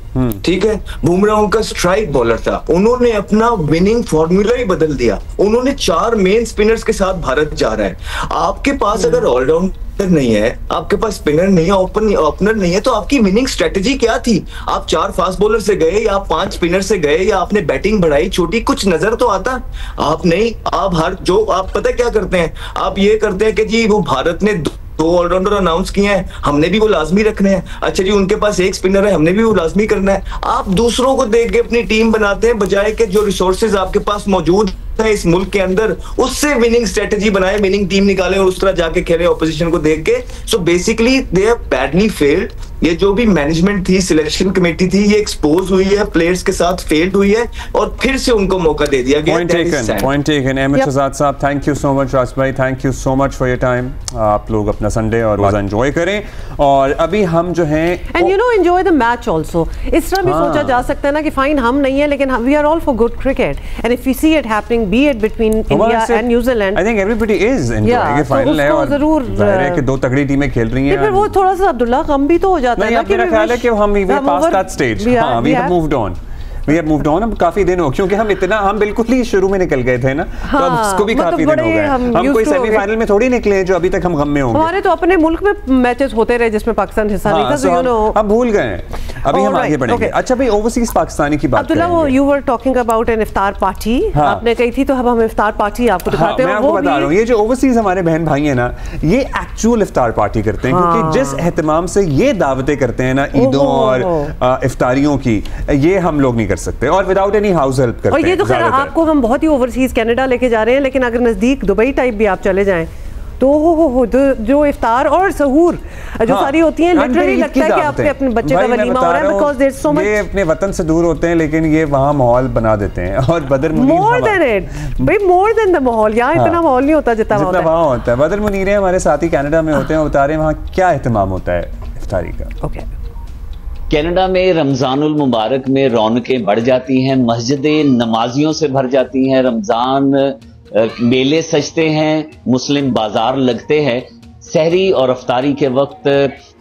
ठीक है, बुमराह उनका स्ट्राइक बॉलर था, उन्होंने अपना विनिंग फॉर्मूला ही बदल दिया। उन्होंने 4 मेन स्पिनर्स के साथ भारत जा रहा है। आपके पास अगर ऑलराउंडर नहीं है, आपके पास स्पिनर नहीं है, ओपनर नहीं है, तो आपकी विनिंग स्ट्रेटेजी क्या थी? आप 4 फास्ट बॉलर से गए, या आप 5 स्पिनर से गए, या आपने बैटिंग बढ़ाई छोटी, कुछ नजर तो आता? आप नहीं, आप हर जो आप पता क्या करते हैं, आप ये करते हैं कि जी वो भारत ने 2 ऑलराउंडर अनाउंस किए हैं, हमने भी वो लाजमी रखने हैं। अच्छा जी, उनके पास 1 स्पिनर है, हमने भी वो लाजमी करना है। आप दूसरों को देख के अपनी टीम बनाते हैं, बजाय के जो रिसोर्सेज आपके पास मौजूद है इस मुल्क के अंदर, उससे विनिंग स्ट्रेटजी बनाए, विनिंग टीम निकाले और उस तरह जाके खेले ऑपोजिशन को देख के। So basically they have badly failed. ये जो भी मैनेजमेंट थी, सिलेक्शन कमेटी थी, ये एक्सपोज हुई है, प्लेयर्स के साथ फेल्ड हुई है, और फिर से उनको मौका दे दिया गया। Point taken. अहमद शहजाद साहब, थैंक यू सो मच। राज भाई, thank you so much for your time. आप लोग अपना संडे और रोजा एंजॉय करें, और अभी हम जो हैं and you know enjoy the match also. इस तरह भी सोचा जा सकता है ना कि फाइन हम नहीं है, लेकिन we are all for good cricket, and if we see it happening, be it between India and New Zealand, I think everybody is enjoying it. Final है और जरूर जाहिर है कि 2 तगड़ी टीमें खेल रही हैं, फिर वो थोड़ा सा अब्दुल्ला कम भी तो हो जाता है ना कि कि हम वी पास दैट स्टेज। हां, we have moved on. We have moved on, अब काफी दिन हो, क्योंकि हम बिल्कुल ही शुरू में निकल गए थे ना, तो अब उसको भी काफी दिन हो गए। हम कोई सेमीफाइनल में थोड़ी निकले जो अभी तक हम गम में होंगे। हमारे तो अपने मुल्क में मैचेस होते रहे जिसमें पाकिस्तान हिस्सा नहीं था, सो यू नो अब भूल गए, अभी हम आगे बढ़ेंगे। अच्छा भाई, ओवरसीज पाकिस्तानी की बात अब्दुल्ला, वो you were talking about an iftar party, आपने कही थी, तो अब हम इफ्तार पार्टी आपको दिखाते हैं। मैं आपको बता रहा हूँ, ये जो ओवरसीज हमारे बहन भाई है ना, ये एक्चुअल इफ्तार पार्टी करते हैं, क्योंकि जिस एहतमाम से ये दावतें करते हैं ना ईदों और इफ्तारियों की, ये हम लोग नहीं कर सकते, और विदाउट एनी हाउस हेल्प करते हैं। और ये तो खैर आपको हम बहुत ही ओवरसीज कनाडा लेके जा रहे हैं, लेकिन अगर नजदीक दुबई टाइप भी आप चले जाएं तो हो जो इफ्तार और सहूर जो सारी होती हैं, लिटरली लगता है कि आपके अपने बच्चे का वलीमा हो रहा है, because there is so much. ये अपने वतन से दूर होते हैं, लेकिन ये वहाँ माहौल बना देते हैं। और बदर मुनीर, मोर देन इट भाई, मोर देन द माहौल, यहाँ इतना माहौल नहीं होता जितना वहाँ होता है। बदर मुनीर हमारे साथी कनाडा में होते हैं, बता रहे हैं वहाँ क्या एहतमाम होता है इफ्तारी का। ओके, कनाडा में रमज़ानुल मुबारक में रौनकें बढ़ जाती हैं, मस्जिदें नमाजियों से भर जाती हैं, रमज़ान मेले सजते हैं, मुस्लिम बाजार लगते हैं। सहरी और अफ्तारी के वक्त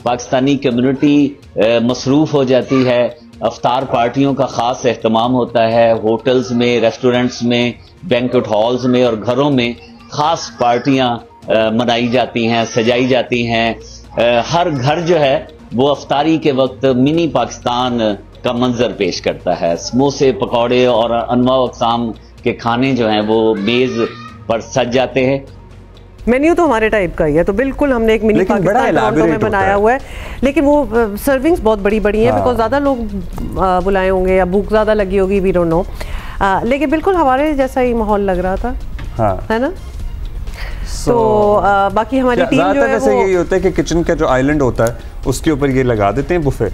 पाकिस्तानी कम्युनिटी मसरूफ़ हो जाती है, अफ्तार पार्टियों का ख़ास एहतमाम होता है, होटल्स में, रेस्टोरेंट्स में, बैंक्वेट हॉल्स में और घरों में ख़ास पार्टियाँ मनाई जाती हैं, सजाई जाती हैं। हर घर जो है वो अफ्तारी के वक्त मिनी पाकिस्तान का मंजर पेश करता है। समोसे, पकौड़े और अनवा अक़साम के खाने जो हैं वो मेज़ पर सज जाते हैं। मेन्यू तो हमारे टाइप का ही है, तो बिल्कुल हमने एक मिनी पाकिस्तान टोरंटो में बनाया हुआ है, लेकिन वो सर्विंग्स बहुत बड़ी बड़ी हैं, बिकॉज ज़्यादा लोग बुलाए होंगे या भूख ज़्यादा लगी होगी, वी डोंट नो, लेकिन बिल्कुल हमारे जैसा ही माहौल लग रहा था, है ना। तो बाकी हमारी टीम जो है वो यही होता है कि किचन का जो आइलैंड होता है उसके ऊपर ये लगा देते हैं बुफे,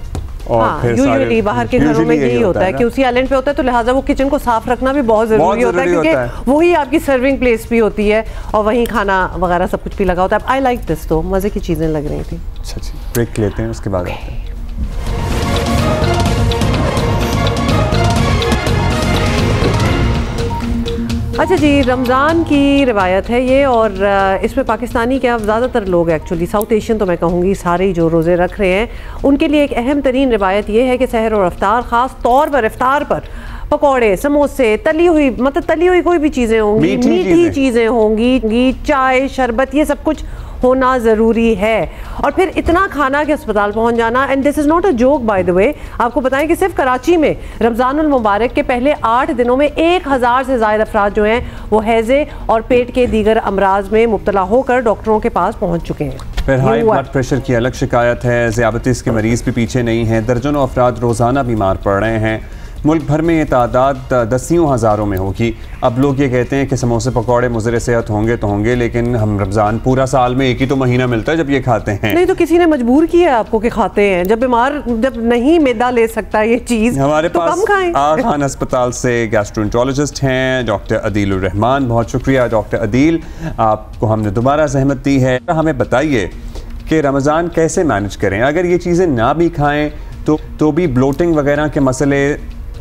और फिर यूजुअली बाहर के घरों में यही होता है कि उसी आइलैंड पे होता है, तो लिहाजा वो किचन को साफ रखना भी बहुत जरूरी होता है, क्योंकि वही आपकी सर्विंग प्लेस भी होती है और वहीं खाना वगैरह सब कुछ भी लगा होता है। आई लाइक दिस, तो मजे की चीजें लग रही थी। अच्छा जी, ब्रेक लेते हैं, उसके बाद आते हैं। अच्छा जी, रमज़ान की रिवायत है ये, और इसमें पाकिस्तानी क्या ज़्यादातर लोग एक्चुअली साउथ एशियन तो मैं कहूँगी सारे जो रोज़े रख रहे हैं, उनके लिए एक अहम तरीन रिवायत ये है कि सहर और इफ्तार, ख़ास तौर पर इफ्तार पर पकौड़े, समोसे, तली हुई कोई भी चीज़ें होंगी, मीठी चीज़ें होंगी, चाय, शरबत, ये सब कुछ होना ज़रूरी है। और फिर इतना खाना कि अस्पताल पहुंच जाना, and this is not a joke by the way. आपको बताएं कि सिर्फ कराची में रमज़ानुल मुबारक के पहले 8 दिनों में 1000 से ज़ायद अफराद जो हैं वो हैज़े और पेट के दीगर अमराज में मुब्तला होकर डॉक्टरों के पास पहुँच चुके हैं। फिर हाई ब्लड प्रेशर की अलग शिकायत है, ज़ियाबतीस के मरीज़ भी पीछे नहीं हैं, दर्जनों अफराद रोज़ाना बीमार पड़ रहे हैं। मुल्क भर में ये तादाद दसियों हज़ारों में होगी। अब लोग ये कहते हैं कि समोसे पकौड़े मुज़र सेहत होंगे तो होंगे, लेकिन हम रमज़ान पूरा साल में एक ही तो महीना मिलता है जब ये खाते हैं। नहीं तो किसी ने मजबूर किया है आपको कि खाते हैं, जब नहीं मैदा ले सकता ये चीज़, हमारे तो पास कम खाएं। आगा खान अस्पताल से गैस्ट्रोएंटरोलॉजिस्ट हैं डॉक्टर अदील उर रहमान। बहुत शुक्रिया डॉक्टर अदील, आपको हमने दोबारा ज़हमत दी है। हमें बताइए कि रमज़ान कैसे मैनेज करें, अगर ये चीज़ें ना भी खाएँ तो भी ब्लोटिंग वगैरह के मसले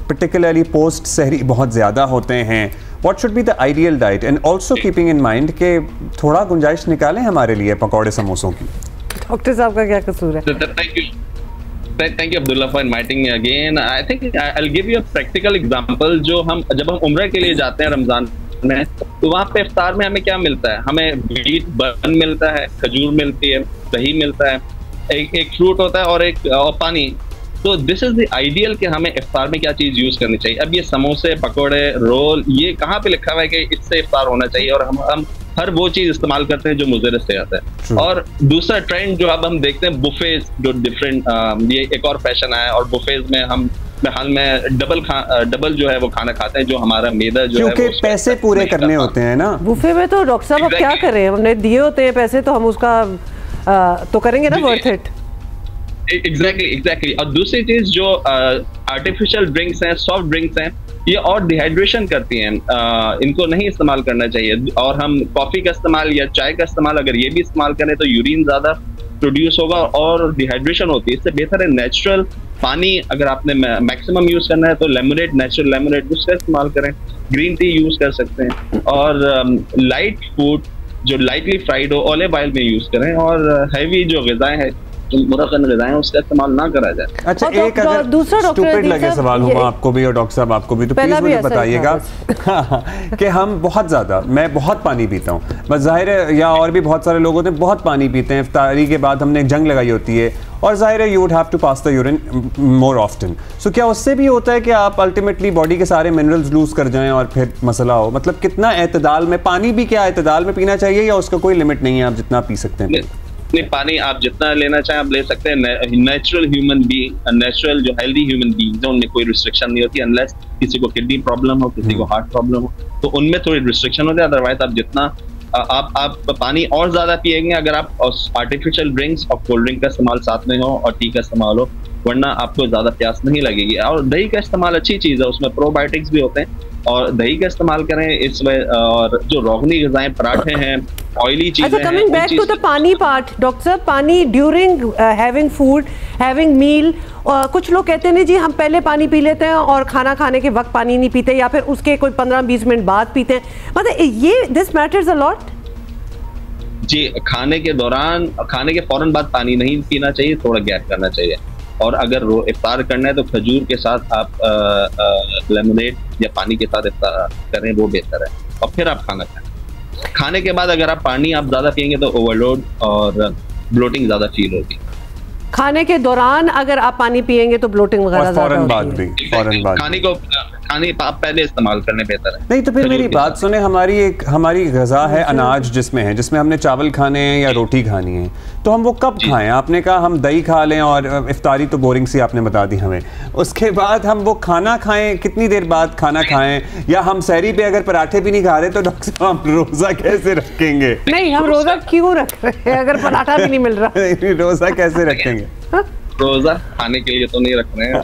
particularly post सहरी बहुत ज़्यादा होते हैं। What should be the ideal diet and also keeping in mind कि थोड़ा गुंजाइश निकालें हमारे लिए पकौड़े समोसों की। डॉक्टर साहब का क्या कसूर है? Thank you Abdullah for inviting me again. I think I'll give you a practical example. जब हम उम्रा के लिए जाते हैं रमजान में, तो वहाँ पे इफ्तार में हमें क्या मिलता है? हमें व्हीट बन मिलता है, खजूर मिलती है, दही मिलता है, एक फ्रूट होता है और पानी। तो दिस इज द आइडियल कि हमें इफ्तार में क्या चीज़ यूज़ करनी चाहिए। अब ये समोसे, पकोड़े, रोल, ये कहाँ पे लिखा हुआ है कि इससे इफ्तार होना चाहिए, और हम हर वो चीज़ इस्तेमाल करते हैं जो मुज़र सेहत है। और दूसरा ट्रेंड जो अब हम देखते हैं, बुफेज जो डिफरेंट, ये एक और फैशन आया, और बुफेज में हम हाल में डबल जो है वो खाना खाते हैं, जो हमारा मैदा जो है क्योंकि पैसे पूरे करने होते हैं ना बुफे में। तो डॉक्टर साहब अब क्या करें, हमने दिए होते हैं पैसे, तो हम उसका तो करेंगे ना वर्थ इट। एग्जैक्टली। और दूसरी चीज जो आर्टिफिशियल ड्रिंक्स हैं, सॉफ्ट ड्रिंक्स हैं, ये और डिहाइड्रेशन करती हैं, इनको नहीं इस्तेमाल करना चाहिए। और हम कॉफी का इस्तेमाल या चाय का इस्तेमाल अगर ये भी इस्तेमाल करें तो यूरिन ज्यादा प्रोड्यूस होगा और डिहाइड्रेशन होती है। इससे बेहतर है नेचुरल पानी, अगर आपने मैक्सिमम यूज करना है तो लेमनेड, नेचुरल लेमनेड उसका इस्तेमाल करें, ग्रीन टी यूज कर सकते हैं। और लाइट फूड जो लाइटली फ्राइड हो, ऑलिव ऑयल में यूज करें। और हैवी जो ग़िज़ाएं हैं जो मुरक्कब गज़ाएं उसका इस्तेमाल ना करा जाए। अच्छा, एक अगर दूसरा स्टूपिड लगे सवाल हुआ आपको भी और डॉक्टर साहब आपको भी, तो प्लीज मुझे बताइएगा कि हम बहुत ज़्यादा, मैं बहुत पानी पीता हूँ, बस जाहिर है, या और भी बहुत सारे लोग होते हैं बहुत पानी पीते हैं, इफ्तारी के बाद हमने जंग लगाई होती है और जाहिर है you would have to pass the urine more often, so क्या उससे भी होता है कि आप अल्टीमेटली बॉडी के सारे मिनरल्स लूज कर जाएं और फिर मसला हो? मतलब कितना एतदाल में, पानी भी क्या एतदाल में पीना चाहिए या उसका कोई लिमिट नहीं है, आप जितना पी सकते हैं? नहीं, पानी आप जितना लेना चाहें आप ले सकते हैं। नेचुरल ह्यूमन बीइंग, नेचुरल जो हेल्दी ह्यूमन बीइंग्स हैं उनमें कोई रिस्ट्रिक्शन नहीं होती, अनलेस किसी को किडनी प्रॉब्लम हो, किसी को हार्ट प्रॉब्लम हो, तो उनमें थोड़ी रिस्ट्रिक्शन होती है। अदरवाइज आप जितना आप पानी और ज्यादा पिएंगे अगर आप आर्टिफिशियल ड्रिंक्स और कोल्ड ड्रिंक का इस्तेमाल साथ में हो और टी का इस्तेमाल हो, वरना आपको ज्यादा प्यास नहीं लगेगी। और दही का इस्तेमाल अच्छी चीज है, उसमें प्रोबायोटिक्स भी होते हैं और दही का इस्तेमाल करें इस वजह। और जो रोगनी ग़िज़ाएं, पराठे हैं, ऑयली चीजें हैं। कमिंग बैक टू द पानी पार्ट, डॉक्टर साहब, पानी ड्यूरिंग हैविंग फूड, हैविंग मील, कुछ लोग कहते हैं जी हम पहले पानी पी लेते हैं और खाना खाने के वक्त पानी नहीं पीते, या फिर उसके कोई 15-20 मिनट बाद पीते हैं, मतलब ये दिस मैटर्स अ लॉट। जी, खाने के दौरान, खाने के फौरन बाद पानी नहीं पीना चाहिए, थोड़ा गैप करना चाहिए। और अगर इफ्तार करना है तो खजूर के साथ आप लेमनेड या पानी के साथ इफ्तार करें, वो बेहतर है, और फिर आप खाना खाएं। खाने के बाद अगर आप पानी आप ज्यादा पिएंगे तो ओवरलोड और ब्लोटिंग ज्यादा फील होगी। खाने के दौरान अगर आप पानी पिएंगे तो ब्लोटिंग वगैरह फौरन बाद भी, फौरन बाद खाने आप पहले इस्तेमाल करने बेहतर है। नहीं तो फिर मेरी बात सुने, हमारी ग़िज़ा है अनाज जिसमें हमने चावल खाने हैं या रोटी खानी है, तो हम वो कब खाएं? आपने कहा हम दही खा लें और इफ्तारी तो बोरिंग सी आपने बता दी हमें, उसके बाद हम वो खाना खाएं, कितनी देर बाद खाना खाएं? या हम सहरी पे अगर पराठे भी नहीं खा रहे तो डॉक्टर साहब हम रोज़ा कैसे रखेंगे? नहीं, हम रोज़ा क्यों रख रहे हैं अगर पराठा भी नहीं मिल रहा? नहीं, रोज़ा कैसे रखेंगे? रोज़ा खाने के लिए तो नहीं रख रहे हैं,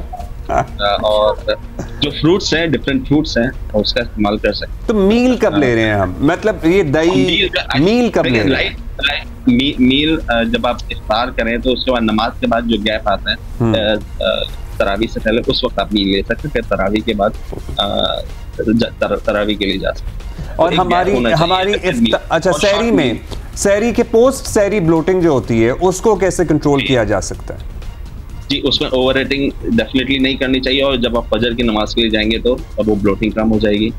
और जो फ्रूट्स हैं, डिफरेंट फ्रूट्स हैं, उसका इस्तेमाल कर सकते हैं। तो मील कब ले रहे हैं हम? मतलब ये दही मील कब ले रहे हैं? मील जब आप इफ्तार करें तो उसके बाद नमाज के बाद जो गैप आता है तरावी से पहले, उस वक्त आप मील ले सकते हैं, फिर तरावी के बाद तरावी के लिए जा सकते हैं। और हमारी अच्छा, सहरी के पोस्ट सहरी ब्लोटिंग जो होती है उसको कैसे कंट्रोल किया जा सकता है? जी, उसमें ओवर ईटिंग डेफिनेटली नहीं करनी चाहिए, और जब आप फजर की नमाज के लिए जाएंगे तो अब वो ब्लोटिंग कम हो जाएगी।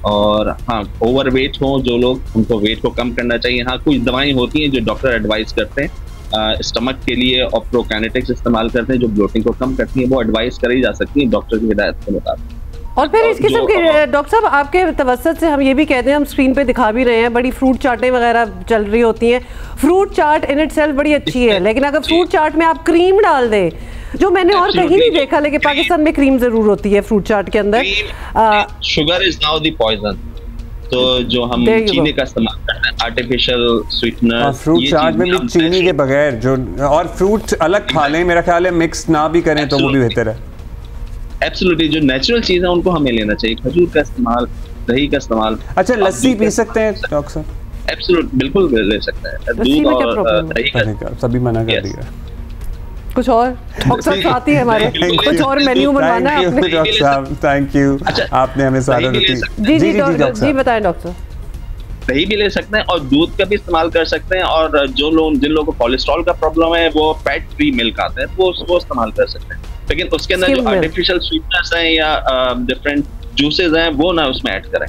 और हाँ, ओवर वेट हो जो लोग, उनको वेट को कम करना चाहिए। हाँ, कुछ दवाएं होती हैं जो डॉक्टर एडवाइस करते हैं स्टमक के लिए, और प्रोकाइनेटिक्स इस्तेमाल करते हैं जो ब्लोटिंग को कम करती हैं, वो एडवाइस करी जा सकती है डॉक्टर की हिदायत के मुताबिक। और फिर इस किस्म के डॉक्टर साहब आपके तवज्जुह से हम ये भी कहते हैं, हम स्क्रीन पे दिखा भी रहे हैं, बड़ी फ्रूट चाटें वगैरह चल रही होती हैं। फ्रूट चाट इन इटसेल्फ बड़ी अच्छी है, लेकिन अगर फ्रूट चाट में आप क्रीम डाल दें, जो मैंने और कहीं नहीं देखा, लेकिन पाकिस्तान में क्रीम जरूर होती है फ्रूट चाट के अंदर। Sugar is now the poison, तो जो हम चीनी का इस्तेमाल करते हैं, आर्टिफिशियल स्वीटनर, फ्रूट चाट में भी चीनी के बगैर जो, और फ्रूट अलग खा लें, मेरा ख्याल है मिक्स ना भी करें तो वो भी बेहतर है। एब्सोल्युटली, जो नेचुरल चीज है उनको हमें लेना चाहिए, खजूर का इस्तेमाल, दही का इस्तेमाल। अच्छा, लस्सी पी सकते हैं डॉक्टर साहब? एब्सोल्युटली, बिल्कुल ले सकते हैं। दूध और दही का सभी मना कर दिया। कुछ और डॉक्टर साहब साथ ही हमारे कुछ और मेन्यू बनवाना है आपने? डॉक्टर साहब थैंक यू, आपने हमें सारा जी बताएं डॉक्टर। दही भी ले सकते हैं और दूध का भी इस्तेमाल कर सकते हैं, और जो लोग, जिन लोगों को कोलेस्ट्रॉल का प्रॉब्लम है, वो फैट फ्री मिल्क आता है, वो इस्तेमाल कर सकते हैं। लेकिन उसके अंदर जो आर्टिफिशियल स्वीटनर्स हैं या डिफरेंट जूसेस हैं, वो ना उसमें ऐड करें।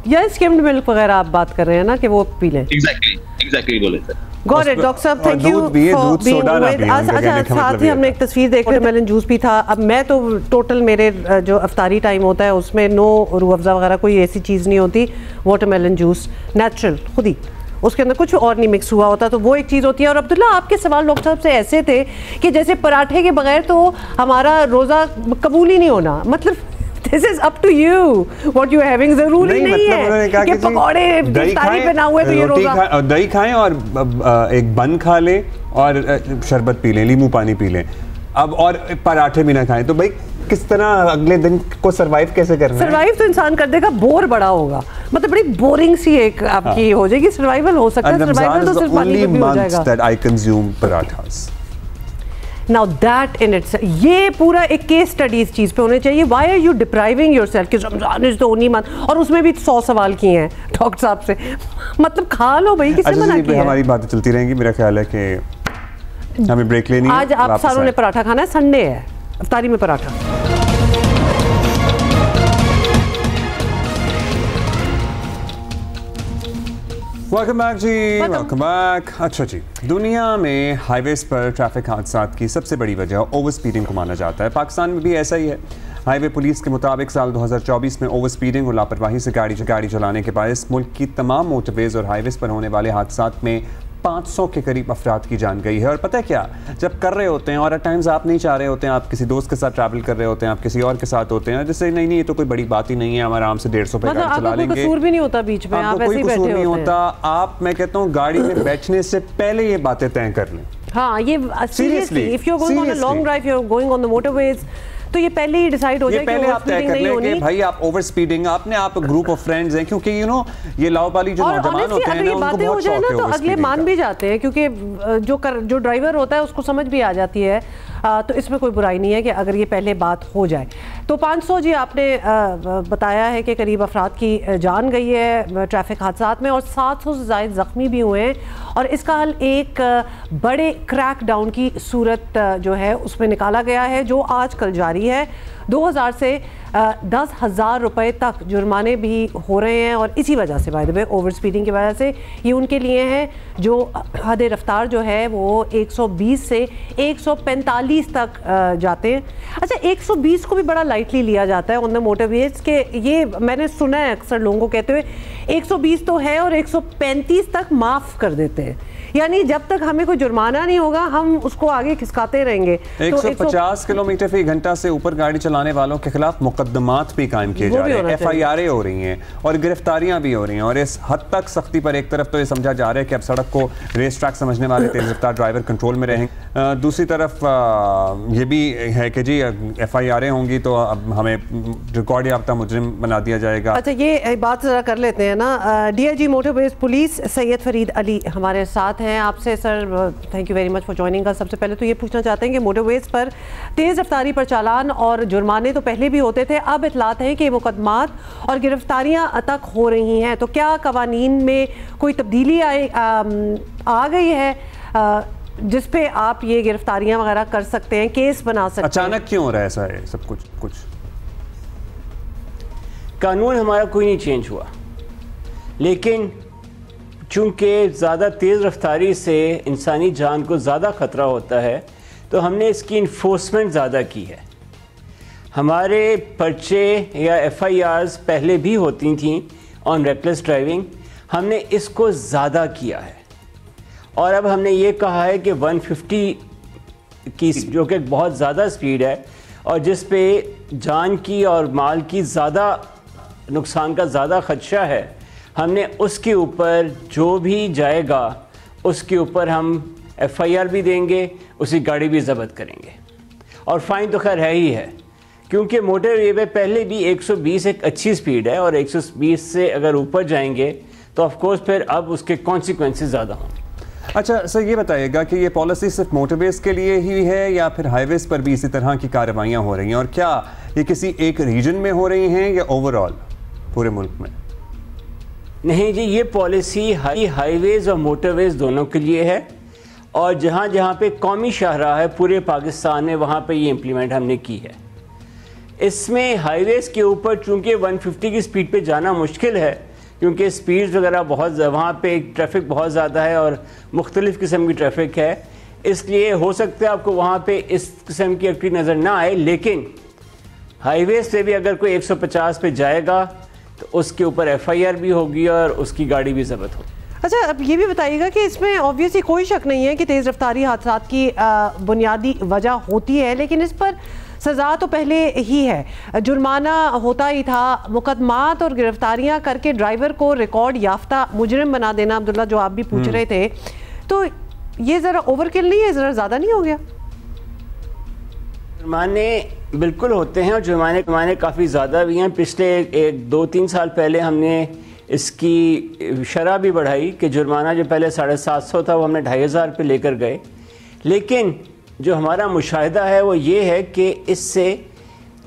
या स्किम्ड मिल्क वगैरह आप बात कर रहे हैं ना, कि वो पी लें। एग्जैक्टली बोले सर। गॉट इट डॉक्टर साहब, thank you for being with us. अच्छा, साथ ही हमने एक तस्वीर देख रहे, मेलन जूस भी था। अब मैं तो टोटल मेरे जो अफ्तारी टाइम होता है उसमें नो रूह अफ़ज़ा वगैरह कोई ऐसी चीज़ नहीं होती, वाटरमेलन जूस नेचुरल खुद ही, उसके अंदर कुछ और नहीं मिक्स हुआ होता, तो वो एक चीज़ होती है। और अब्दुल्ला, आपके सवाल डॉक्टर साहब से ऐसे थे कि जैसे पराठे के बगैर तो हमारा रोज़ा कबूल ही नहीं होना, मतलब this is up to you what you having, जरूरी नहीं है कि पकौड़े इफ्तारी पे ना हुए तो ये रोज़ा। दही खाएं और एक बन खा लें और शरबत पी लें, नींबू पानी पी लें, अब और पराठे भी ना खाएं, तो भाई किस तरह अगले दिन को सरवाइव कैसे करना है? सरवाइव तो इंसान कर देगा, बोर बड़ा होगा, मतलब बड़ी बोरिंग सी एक आपकी हो जाएगी। सर्वाइवल हो सकता है, सर्वाइवल तो सिर्फ पानी पे भी हो जाएगा। that I consume parathas. Now that in itself, ये पूरा एक केस स्टडी इस चीज पे होने चाहिए। Why are you depriving yourself? कि Ramzan is the only month, और उसमें भी 100 सवाल किए हैं डॉक्टर साहब से, मतलब खा लो भाई, किसने मना किया? हमारी बातें चलती रहेंगी, मेरा ख्याल है कि हमें ब्रेक लेनी है। आज आप सारों ने पराठा खाना है, संडे है, इफ्तारी में पराठा। वेलकम बैक जी, वेलकम बैक। अच्छा जी, दुनिया में हाईवेज पर ट्रैफिक हादसात की सबसे बड़ी वजह ओवर स्पीडिंग को माना जाता है। पाकिस्तान में भी ऐसा ही है। हाईवे पुलिस के मुताबिक साल 2024 में ओवर स्पीडिंग और लापरवाही से गाड़ी चलाने के बायस मुल्क की तमाम मोटरवेज और हाईवेज पर होने वाले हादसात में 500 के करीब अफराद की जान गई है। और पता है क्या, जब कर रहे होते हैं और एट टाइम्स आप नहीं चाह रहे होते हैं, आप किसी दोस्त के साथ ट्रैवल कर रहे होते हैं, आप किसी और के साथ होते हैं, जैसे नहीं ये तो कोई बड़ी बात ही नहीं है, हम आराम से 150 पे गाड़ी चला लेंगे, कसूर भी नहीं होता बीच में, आप ऐसे ही बैठे नहीं होता। आप, मैं कहता हूँ, गाड़ी में बैठने से पहले ये बातें तय कर लें। हाँ, ये seriously, if you are going on a long drive, you are going on the motorways, तो ये पहले ही डिसाइड हो जाए कि ओवर स्पीडिंग नहीं होनी। भाई आप ओवर स्पीडिंग, आपने आप ग्रुप ऑफ फ्रेंड्स हैं, क्योंकि यू नो ये लाओबाली जो नौजवान होते हैं ना, उनको बहुत शौक है, तो अगले मान भी जाते हैं, क्योंकि जो ड्राइवर होता है उसको समझ भी आ जाती है। तो इसमें कोई बुराई नहीं है कि अगर ये पहले बात हो जाए। तो 500 जी आपने बताया है कि करीब अफराद की जान गई है ट्रैफिक हादसात में और 700 से ज़ायद ज़ख्मी भी हुए हैं। और इसका हल एक बड़े क्रैकडाउन की सूरत जो है उसमें निकाला गया है, जो आज कल जारी है। 2000 से 10,000 रुपये तक जुर्माने भी हो रहे हैं। और इसी वजह से, by the way, over speeding की वजह से ये उनके लिए है जो हद रफ्तार जो है वो 120 से 145 तक जाते हैं। अच्छा, 120 को भी बड़ा लाइटली लिया जाता है ऑन द मोटरवेज के, ये मैंने सुना है अक्सर लोगों को कहते हुए 120 तो है और 135 तक माफ़ कर देते हैं, यानी जब तक हमें कोई जुर्माना नहीं होगा हम उसको आगे खिसकाते रहेंगे। 150 किलोमीटर फी घंटा से ऊपर गाड़ी चलाने वालों के खिलाफ मुकदमात भी कायम किए जा रहे हैं, FIR हो रही हैं और गिरफ्तारियां भी हो रही हैं। और इस हद तक सख्ती पर एक तरफ तो ये समझा जा रहा है कि अब सड़क को रेस ट्रैक समझने वाले तेज रफ्तार ड्राइवर कंट्रोल में रहेंगे। दूसरी तरफ ये भी है कि जी FIR होंगी तो अब हमें रिकॉर्ड याफ्ता मुजरिम बना दिया जाएगा। अच्छा, ये बात जरा कर लेते हैं ना। DIG motorways police Syed Farid Ali हमारे साथ हैं। आपसे sir thank you very much for joining us. सबसे पहले तो ये पूछना चाहते हैं कि मोटरवेज पर तेज़ रफ्तारी पर चालान और जुर्माने तो पहले भी होते थे, अब इतलात है कि मुकदमात और गिरफ्तारियां तक हो रही हैं, तो क्या कवानीन में कोई तब्दीली आ गई है जिस पे आप ये गिरफ्तारियां वगैरह कर सकते हैं, केस बना सकते हैं? अचानक क्यों हो रहा है ऐसा है सब कुछ? कानून हमारा कोई नहीं चेंज हुआ, लेकिन चूंकि ज़्यादा तेज़ रफ्तारी से इंसानी जान को ज़्यादा ख़तरा होता है तो हमने इसकी इन्फोर्समेंट ज़्यादा की है। हमारे पर्चे या FIRs पहले भी होती थी ऑन रेकलेस ड्राइविंग, हमने इसको ज़्यादा किया है और अब हमने ये कहा है कि 150 की, जो कि बहुत ज़्यादा स्पीड है और जिस पे जान की और माल की ज़्यादा नुकसान का ज़्यादा ख़दशा है, हमने उसके ऊपर जो भी जाएगा उसके ऊपर हम FIR भी देंगे, उसकी गाड़ी भी ज़ब्त करेंगे और फ़ाइन तो खैर है ही है, क्योंकि मोटरवे पे पहले भी 120 एक अच्छी स्पीड है और 120 से अगर ऊपर जाएंगे तो ऑफ कोर्स फिर अब उसके कॉन्सिक्वेंसेस ज़्यादा होंगे। अच्छा सर, ये बताइएगा कि ये पॉलिसी सिर्फ मोटरवेज के लिए ही है या फिर हाईवेज पर भी इसी तरह की कार्रवाइयाँ हो रही हैं, और क्या ये किसी एक रीजन में हो रही हैं या ओवरऑल पूरे मुल्क में? नहीं जी, ये पॉलिसी हाईवेज और मोटरवेज दोनों के लिए है और जहाँ जहाँ पे कौमी शाहराह है पूरे पाकिस्तान में वहाँ पे ये इम्प्लीमेंट हमने की है। इसमें हाईवेज के ऊपर चूँकि 150 की स्पीड पे जाना मुश्किल है, क्योंकि स्पीड वगैरह बहुत, वहाँ पे ट्रैफिक बहुत ज़्यादा है और मुख्तलिफ़ किस्म की ट्रैफिक है, इसलिए हो सकता है आपको वहाँ पे इस किस्म की एक्टिविटी नज़र ना आए, लेकिन हाईवेज पे भी अगर कोई 150 पे जाएगा तो उसके ऊपर FIR भी होगी और उसकी गाड़ी भी ज़ब्त होगी। अच्छा, अब ये भी बताइएगा कि इसमें ऑब्वियसली कोई शक नहीं है कि तेज़ रफ्तारी हादसात की बुनियादी वजह होती है, लेकिन इस पर सज़ा तो पहले ही है, जुर्माना होता ही था, मुकदमात और गिरफ्तारियां करके ड्राइवर को रिकॉर्ड याफ्ता मुजरिम बना देना, अब्दुल्ला जो आप भी पूछ रहे थे, तो ये ज़रा ओवरकिल नहीं है, ज़रा ज़्यादा नहीं हो गया? जुर्माने बिल्कुल होते हैं और जुर्माने काफ़ी ज़्यादा भी हैं। पिछले 2-3 साल पहले हमने इसकी शरह भी बढ़ाई कि जुर्माना जो पहले 750 था वो हमने 2500 पे लेकर गए, लेकिन जो हमारा मुशाहिदा है वो ये है कि इससे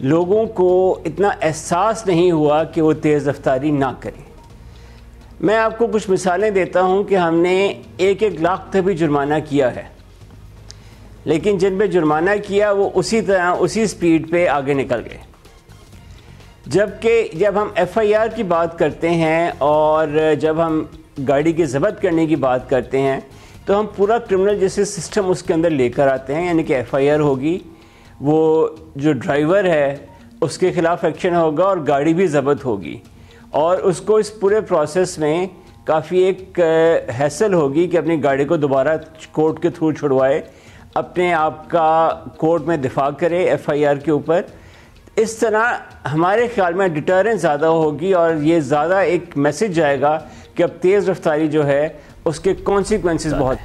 लोगों को इतना एहसास नहीं हुआ कि वो तेज़ रफ्तारी ना करें। मैं आपको कुछ मिसालें देता हूँ कि हमने 1-1 लाख तक भी जुर्माना किया है, लेकिन जिन पे जुर्माना किया वो उसी तरह उसी स्पीड पे आगे निकल गए। जबकि जब हम FIR की बात करते हैं और जब हम गाड़ी की ज़ब्त करने की बात करते हैं तो हम पूरा क्रिमिनल जस्टिस सिस्टम उसके अंदर लेकर आते हैं, यानी कि FIR होगी, वो जो ड्राइवर है उसके ख़िलाफ़ एक्शन होगा और गाड़ी भी ज़ब्त होगी और उसको इस पूरे प्रोसेस में काफ़ी एक हैसल होगी कि अपनी गाड़ी को दोबारा कोर्ट के थ्रू छुड़वाए, अपने आप का कोर्ट में दिफा करे FIR के ऊपर। इस तरह हमारे ख्याल में डिटरेंस ज़्यादा होगी और ये ज़्यादा एक मैसेज जाएगा कि अब तेज़ रफ्तारी जो है उसके कॉन्सिक्वेंसेस बहुत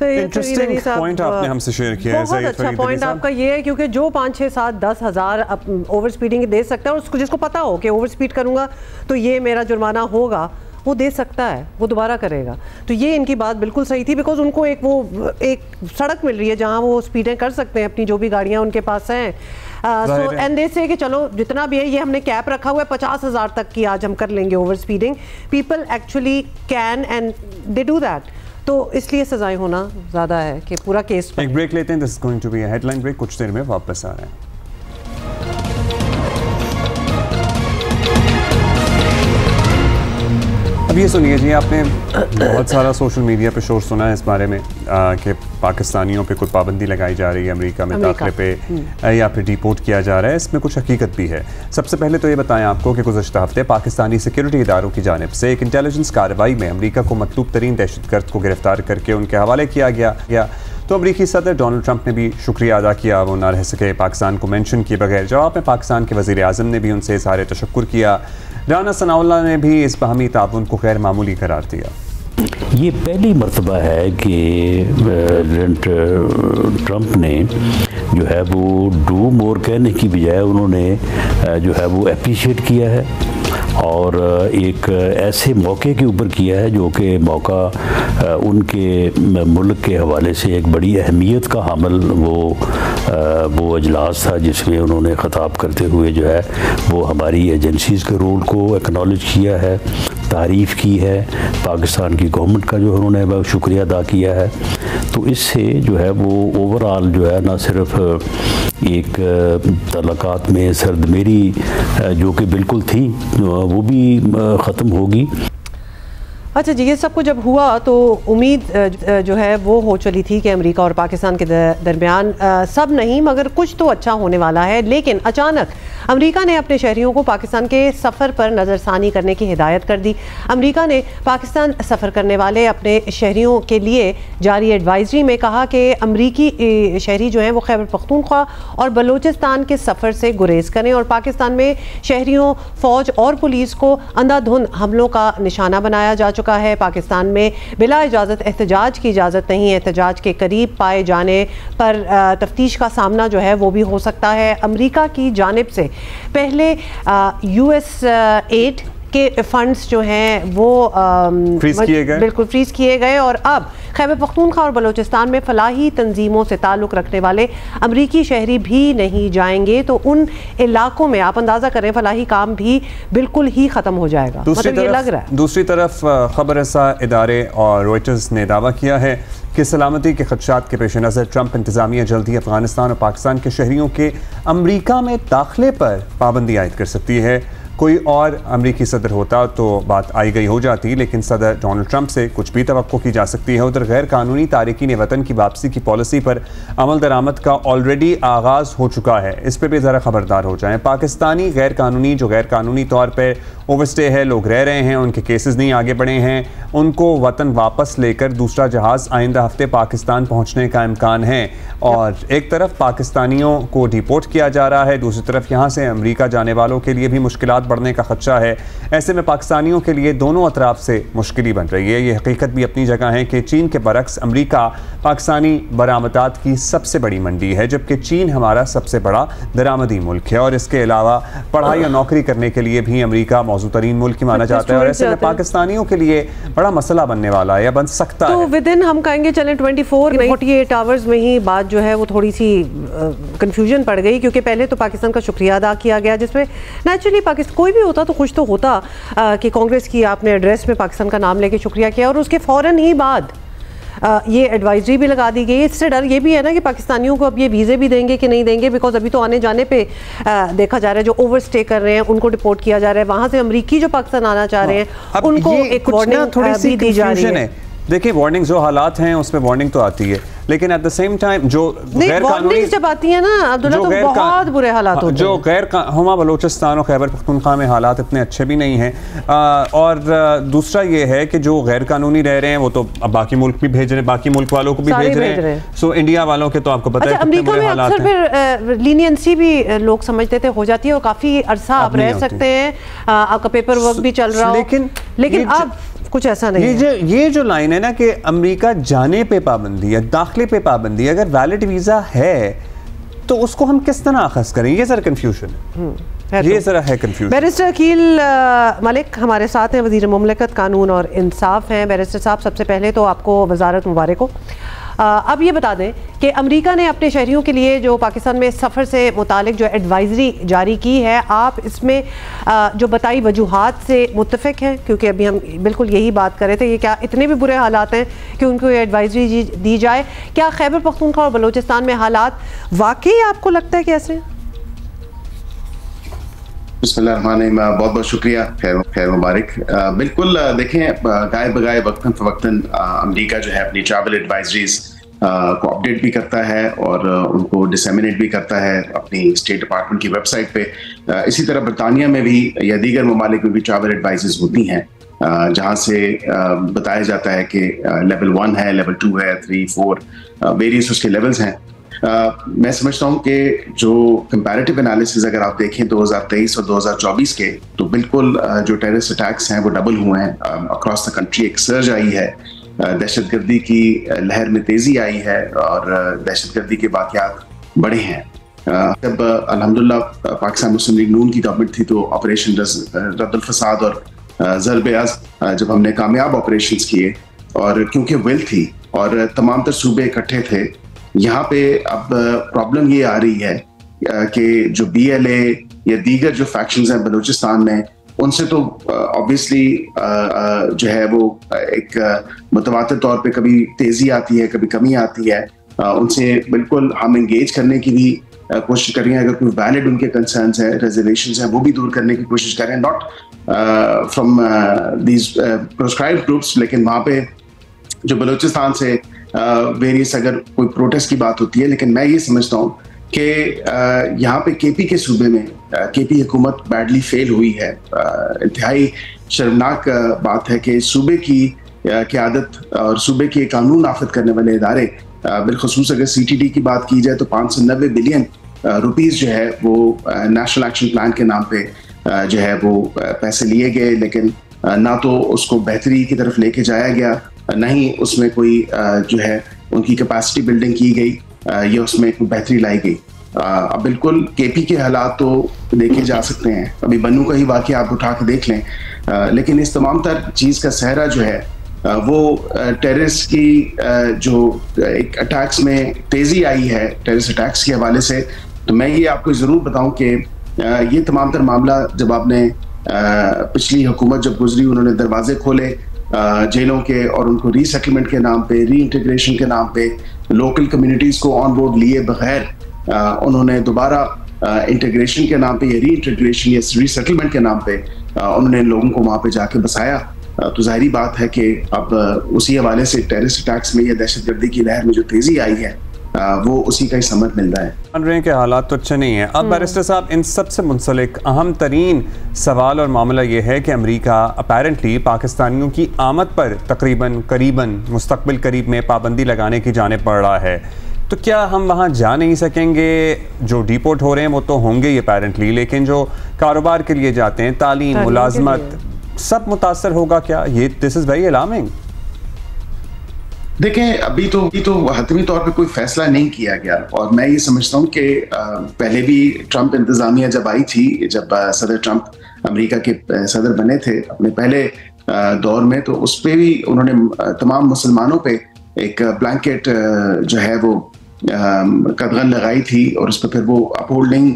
इंटरेस्टिंग पॉइंट आपने हमसे शेयर किया है। बहुत अच्छा पॉइंट आपका ये है, क्योंकि जो 5, 6, 7, 10 हज़ार ओवर स्पीडिंग दे सकता है और उसको जिसको पता हो कि ओवर स्पीड करूंगा तो ये मेरा जुर्माना होगा, वो दे सकता है, वो दोबारा करेगा। तो ये इनकी बात बिल्कुल सही थी, बिकॉज उनको एक सड़क मिल रही है जहाँ वो स्पीडें कर सकते हैं अपनी जो भी गाड़ियाँ उनके पास हैं। सो एंड दे से कि चलो जितना भी है ये हमने कैप रखा हुआ है 50,000 तक की आज हम कर लेंगे over speeding. People actually can and they do that, तो इसलिए सजाएं होना ज़्यादा है कि पूरा केस। एक ब्रेक लेते हैं, this is going to be a headline break, कुछ देर में वापस आ रहे हैं। अब ये सुनिए जी, आपने बहुत सारा सोशल मीडिया पे शोर सुना है इस बारे में कि पाकिस्तानियों पे कोई पाबंदी लगाई जा रही है अमेरिका में दाखिले पे या फिर डिपोर्ट किया जा रहा है। इसमें कुछ हकीकत भी है। सबसे पहले तो ये बताएं आपको कि गुज़श्ता हफ्ते पाकिस्तानी सिक्योरिटी इदारों की जानिब से एक इंटेलिजेंस कार्रवाई में अमेरिका को मतलूब तरीन दहशतगर्द को गिरफ्तार करके उनके हवाले किया गया। तो अमरीकी सदर डोनाल्ड ट्रंप ने भी शुक्रिया अदा किया, वो ना रह सके पाकिस्तान को मेंशन किए बगैर। जवाब में पाकिस्तान के वज़ीर आज़म ने भी उनसे इज़हार तशक्कुर किया। राना सनाउल्लाह ने भी इस बाहमी ताउन को गैर मामूली करार दिया। ये पहली मरतबा है कि प्रेसिडेंट ट्रंप ने जो है वो डू मोर कहने की बजाय उन्होंने जो है वो अप्रिशिएट किया है और एक ऐसे मौके के ऊपर किया है जो कि मौका उनके मुल्क के हवाले से एक बड़ी अहमियत का हामिल वो अजलास था, जिसमें उन्होंने ख़िताब करते हुए जो है वो हमारी एजेंसीज़ के रोल को एक्नॉलेज किया है, तारीफ़ की है, पाकिस्तान की गवर्नमेंट का जो उन्होंने शुक्रिया अदा किया है। तो इससे जो है वो ओवरऑल जो है ना सिर्फ एक तलाक़ात में सर्दमेरी जो कि बिल्कुल थी वो भी ख़त्म होगी। अच्छा जी, ये सब कुछ जब हुआ तो उम्मीद जो है वो हो चली थी कि अमेरिका और पाकिस्तान के दरमियान सब नहीं मगर कुछ तो अच्छा होने वाला है। लेकिन अचानक अमेरिका ने अपने शहरियों को पाकिस्तान के सफ़र पर नज़रसानी करने की हिदायत कर दी। अमेरिका ने पाकिस्तान सफ़र करने वाले अपने शहरियों के लिए जारी एडवाइजरी में कहा कि अमरीकी शहरी जो हैं वो खैबर पख्तूनख्वा और बलूचिस्तान के सफ़र से गुरेज करें और पाकिस्तान में शहरियों, फ़ौज और पुलिस को अंधाधुंध हमलों का निशाना बनाया जा चुका है। पाकिस्तान में बिला इजाज़त एहतजाज की इजाज़त नहीं है। एहतजाज के करीब पाए जाने पर तफ्तीश का सामना जो है वो भी हो सकता है। अमेरिका की जानिब से पहले US एड के फंड्स जो हैं वो बिल्कुल फ्रीज किए गए और अब खैबर पख्तूनख्वा और बलूचिस्तान में फलाही तंजीमों से ताल्लुक़ रखने वाले अमरीकी शहरी भी नहीं जाएंगे। तो उन इलाकों में आप अंदाज़ा करें फलाही काम भी बिल्कुल ही ख़त्म हो जाएगा। मतलब ये लग रहा है। दूसरी तरफ खबर रसा इदारे और रॉयटर्स ने दावा किया है कि सलामती के खदशात के पेश नज़र ट्रंप इंतज़ामिया जल्द ही अफगानिस्तान और पाकिस्तान के शहरियों के अमरीका में दाखिले पर पाबंदी आयद कर सकती है। कोई और अमरीकी सदर होता तो बात आई गई हो जाती, लेकिन सदर डोनाल्ड ट्रंप से कुछ भी तवक्को की जा सकती है। उधर गैर कानूनी तारिकीन वतन की वापसी की पॉलिसी पर अमल दरामद का ऑलरेडी आगाज़ हो चुका है। इस पर भी ज़रा खबरदार हो जाएं। पाकिस्तानी गैर कानूनी तौर पर ओवरस्टे है, लोग रह रहे हैं, उनके केसेस नहीं आगे बढ़े हैं, उनको वतन वापस लेकर दूसरा जहाज़ आइंदा हफ्ते पाकिस्तान पहुँचने का इम्कान है। और एक तरफ पाकिस्तानियों को डिपोर्ट किया जा रहा है, दूसरी तरफ यहाँ से अमरीका जाने वालों के लिए भी मुश्किलात बढ़ने का खदशा है। ऐसे में पाकिस्तानियों के लिए दोनों अतराफ से मुश्किल बन रही है। ये हकीकत भी अपनी जगह है कि चीन के बरक्स अमरीका पाकिस्तानी बरामदात की सबसे बड़ी मंडी है, जबकि चीन हमारा सबसे बड़ा दरामदी मुल्क है। और इसके अलावा पढ़ाई और नौकरी करने के लिए भी अमरीका मौजूद तरीन मुल्क माना जाता है और ऐसे में पाकिस्तानियों के लिए बड़ा मसला बनने वाला है या बन सकता है। तो विद इन हम कहेंगे चलें 48 आवर्स में ही बात जो है वो थोड़ी सी कंफ्यूजन पड़ गई, क्योंकि पहले तो पाकिस्तान का शुक्रिया अदा किया गया, जिसमें नेचुरली पाकिस्तान कोई भी होता तो खुश तो होता कि कांग्रेस की आपने एड्रेस में पाकिस्तान का नाम लेके शुक्रिया किया और उसके फ़ौरन ही बाद ये एडवाइजरी भी लगा दी गई। इससे डर ये भी है ना कि पाकिस्तानियों को अब ये वीज़े भी देंगे कि नहीं देंगे, बिकॉज अभी तो आने जाने पे देखा जा रहा है जो ओवर स्टे कर रहे हैं उनको डिपोर्ट किया जा रहा है, वहाँ से अमरीकी जो पाकिस्तान आना चाह रहे हैं उनको एक वार्निंग भी दी जा रही है। देखिए वार्निंग जो हालात हैं उसमें वार्निंग तो आती है, लेकिन एट द सेम टाइम जो गैर कानूनी जब आती है ना अब्दुल्ला तो बहुत बुरे हालात होते हैं। जो हुमा बलोचिस्तान और खैबर पख्तूनख्वा में हालात इतने अच्छे भी नहीं हैं, और दूसरा ये है कि जो गैर कानूनी रह रहे हैं वो तो अब बाकी मुल्क भी भेज रहे हैं, बाकी मुल्क वालों को भी भेज रहे हैं। सो इंडिया वालों के तो आपको पता है अमेरिका में अक्सर फिर लीनियंसी भी लोग समझते थे हो जाती है और काफी अरसा आप रह सकते हैं, आपका पेपर वर्क भी चल रहा हो, लेकिन अब कुछ ऐसा नहीं है। ये जो लाइन है ना कि अमेरिका जाने पे पाबंदी है, दाखिले पे पाबंदी है, अगर वैलिड वीजा है तो उसको हम किस तरह अखज़ करें, ये जरा कंफ्यूजन है, ये जरा है कंफ्यूजन। बैरिस्टर अकील मलिक हमारे साथ हैं, वज़ीर मुमलिकत कानून और इंसाफ हैं। बैरिस्टर साहब सबसे पहले तो आपको वजारत मुबारक हो। अब ये बता दें कि अमेरिका ने अपने शहरियों के लिए जो पाकिस्तान में सफ़र से मुतालिक जो एडवाइजरी जारी की है, आप इसमें जो बताई वजूहात से मुत्तफ़िक हैं? क्योंकि अभी हम बिल्कुल यही बात कर रहे थे, ये क्या इतने भी बुरे हालात हैं कि उनको ये एडवाइजरी दी जाए? क्या खैबर पख्तूनख्वा और बलूचिस्तान में हालात वाकई आपको लगता है कि ऐसे हैं? बिस्मिल्लाहिर्रहमानिर्रहीम, बहुत बहुत शुक्रिया, खैर मुबारक। बिल्कुल देखें, गाय बगाए वक्तन फ़वक्तन अमेरिका जो है अपनी ट्रैवल एडवाइजरीज को अपडेट भी करता है और उनको डिसेमिनेट भी करता है अपनी स्टेट डिपार्टमेंट की वेबसाइट पे। इसी तरह बरतानिया में भी या दीगर ममालिक में भी ट्रैवल एडवाइजरीज होती हैं जहाँ से बताया जाता है कि लेवल 1 है, लेवल 2 है, 3, 4 वेरियस उसके लेवल्स हैं। मैं समझता हूँ कि जो कंपैरेटिव एनालिसिस अगर आप देखें 2023 और 2024 के, तो बिल्कुल जो टेररिस्ट अटैक्स हैं वो डबल हुए हैं अक्रॉस द कंट्री। एक सर्ज आई है, दहशतगर्दी की लहर में तेजी आई है और दहशतगर्दी के वाक़यात बढ़े हैं। जब अल्हम्दुलिल्लाह पाकिस्तान मुस्लिम लीग नून की गवर्नमेंट थी तो ऑपरेशन रद्दुल फसाद और ज़रब-ए-अज़्म जब हमने कामयाब ऑपरेशंस किए और क्योंकि विल थी और तमाम तर सूबे इकट्ठे थे, यहाँ पे अब प्रॉब्लम ये आ रही है कि जो BLA या दीगर जो फैक्शंस हैं बलूचिस्तान में, उनसे तो ऑब्वियसली जो है वो एक मुतवातिर तौर पे कभी तेजी आती है, कभी कमी आती है। उनसे बिल्कुल हम इंगेज करने की भी कोशिश कर रहे हैं। अगर कोई वैलिड उनके कंसर्न्स है, रिजर्वेशंस हैं, वो भी दूर करने की कोशिश कर रहे हैं, not from these proscribed groups. लेकिन वहाँ पे जो बलूचिस्तान से वेरियस अगर कोई प्रोटेस्ट की बात होती है, लेकिन मैं ये समझता हूँ कि यहाँ पे KP के सूबे में KP हुकूमत बैडली फेल हुई है। इंतहाई शर्मनाक बात है कि सूबे की क़यादत और सूबे के कानून नाफिज करने वाले इदारे, बिलखसूस अगर CTD की बात की जाए तो 590 बिलियन रुपीस जो है वो नेशनल एक्शन प्लान के नाम पे जो है वो पैसे लिए गए, लेकिन ना तो उसको बेहतरी की तरफ लेके जाया गया, नहीं उसमें कोई जो है उनकी कैपेसिटी बिल्डिंग की गई या उसमें कोई बेहतरी लाई गई। अब बिल्कुल KP के हालात तो देखे जा सकते हैं, अभी बन्नू का ही वाक़या आप उठा के देख लें, लेकिन इस तमाम तर चीज़ का सहरा जो है वो टेररिस्ट की जो एक अटैक्स में तेज़ी आई है, टेररिस्ट अटैक्स के हवाले से, तो मैं ये आपको ज़रूर बताऊं कि ये तमाम तर मामला जब आपने पिछली हुकूमत जब गुजरी, उन्होंने दरवाजे खोले जेलों के और उनको रीसेटलमेंट के नाम पे, री इंटीग्रेशन के नाम पे, लोकल कम्युनिटीज़ को ऑन बोर्ड लिए बगैर उन्होंने दोबारा इंटीग्रेशन के नाम पे या री इंटीग्रेशन या रीसेटलमेंट के नाम पे उन्होंने लोगों को वहाँ पे जाके बसाया। तो जाहिर बात है कि अब उसी हवाले से टेररिस्ट अटैक्स में या दहशतगर्दी की लहर में जो तेज़ी आई है वो उसी का ही समझ मिल रहा है। मान रहे हैं कि हालात तो अच्छे नहीं हैं। अब बैरिस्टर साहब, इन सब से मुंसलिक अहम तरीन सवाल और मामला ये है कि अमेरिका अपेरेंटली पाकिस्तानियों की आमद पर तकरीबन करीबन मुस्तकबिल करीब में पाबंदी लगाने की जाने पड़ रहा है। तो क्या हम वहाँ जा नहीं सकेंगे? जो डिपोर्ट हो रहे हैं वो तो होंगे ही अपेरेंटली, लेकिन जो कारोबार के लिए जाते हैं, तालीम, मुलाजमत, सब मुतासर होगा क्या? ये दिस इज़ वेरी अलार्मिंग। देखें, अभी तो हतमी तौर पे कोई फैसला नहीं किया गया और मैं ये समझता हूँ कि पहले भी ट्रंप इंतज़ामिया जब आई थी, जब सदर ट्रंप अमेरिका के सदर बने थे अपने पहले दौर में, तो उस पर भी उन्होंने तमाम मुसलमानों पे एक ब्लैंकेट जो है वो कदगन लगाई थी और उस पर फिर वो अपहोल्ड नहीं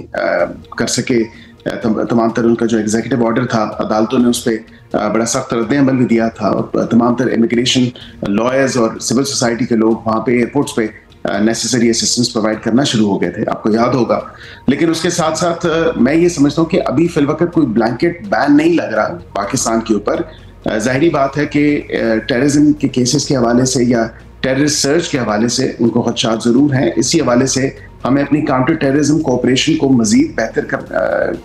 कर सके तमाम तर उनका जो एग्जीक्यूटिव ऑर्डर था, अदालतों ने उस पर बड़ा सख्त रद्द-ए-अमल भी दिया था और तमाम तर इमिग्रेशन लॉयर्स और सिविल सोसाइटी के लोग वहाँ पे एयरपोर्ट्स पे नेसेसरी असिस्टेंस प्रोवाइड करना शुरू हो गए थे, आपको याद होगा। लेकिन उसके साथ साथ मैं ये समझता हूँ कि अभी फिलवक्त कोई ब्लैंकेट बैन नहीं लग रहा पाकिस्तान के ऊपर। जाहिर बात है कि टेररिज्म के केसेस के हवाले से या टेररिस्ट सर्च के हवाले से उनको खदशात ज़रूर हैं। इसी हवाले से हमें अपनी काउंटर टेररिज्म कोऑपरेशन को मज़ीद बेहतर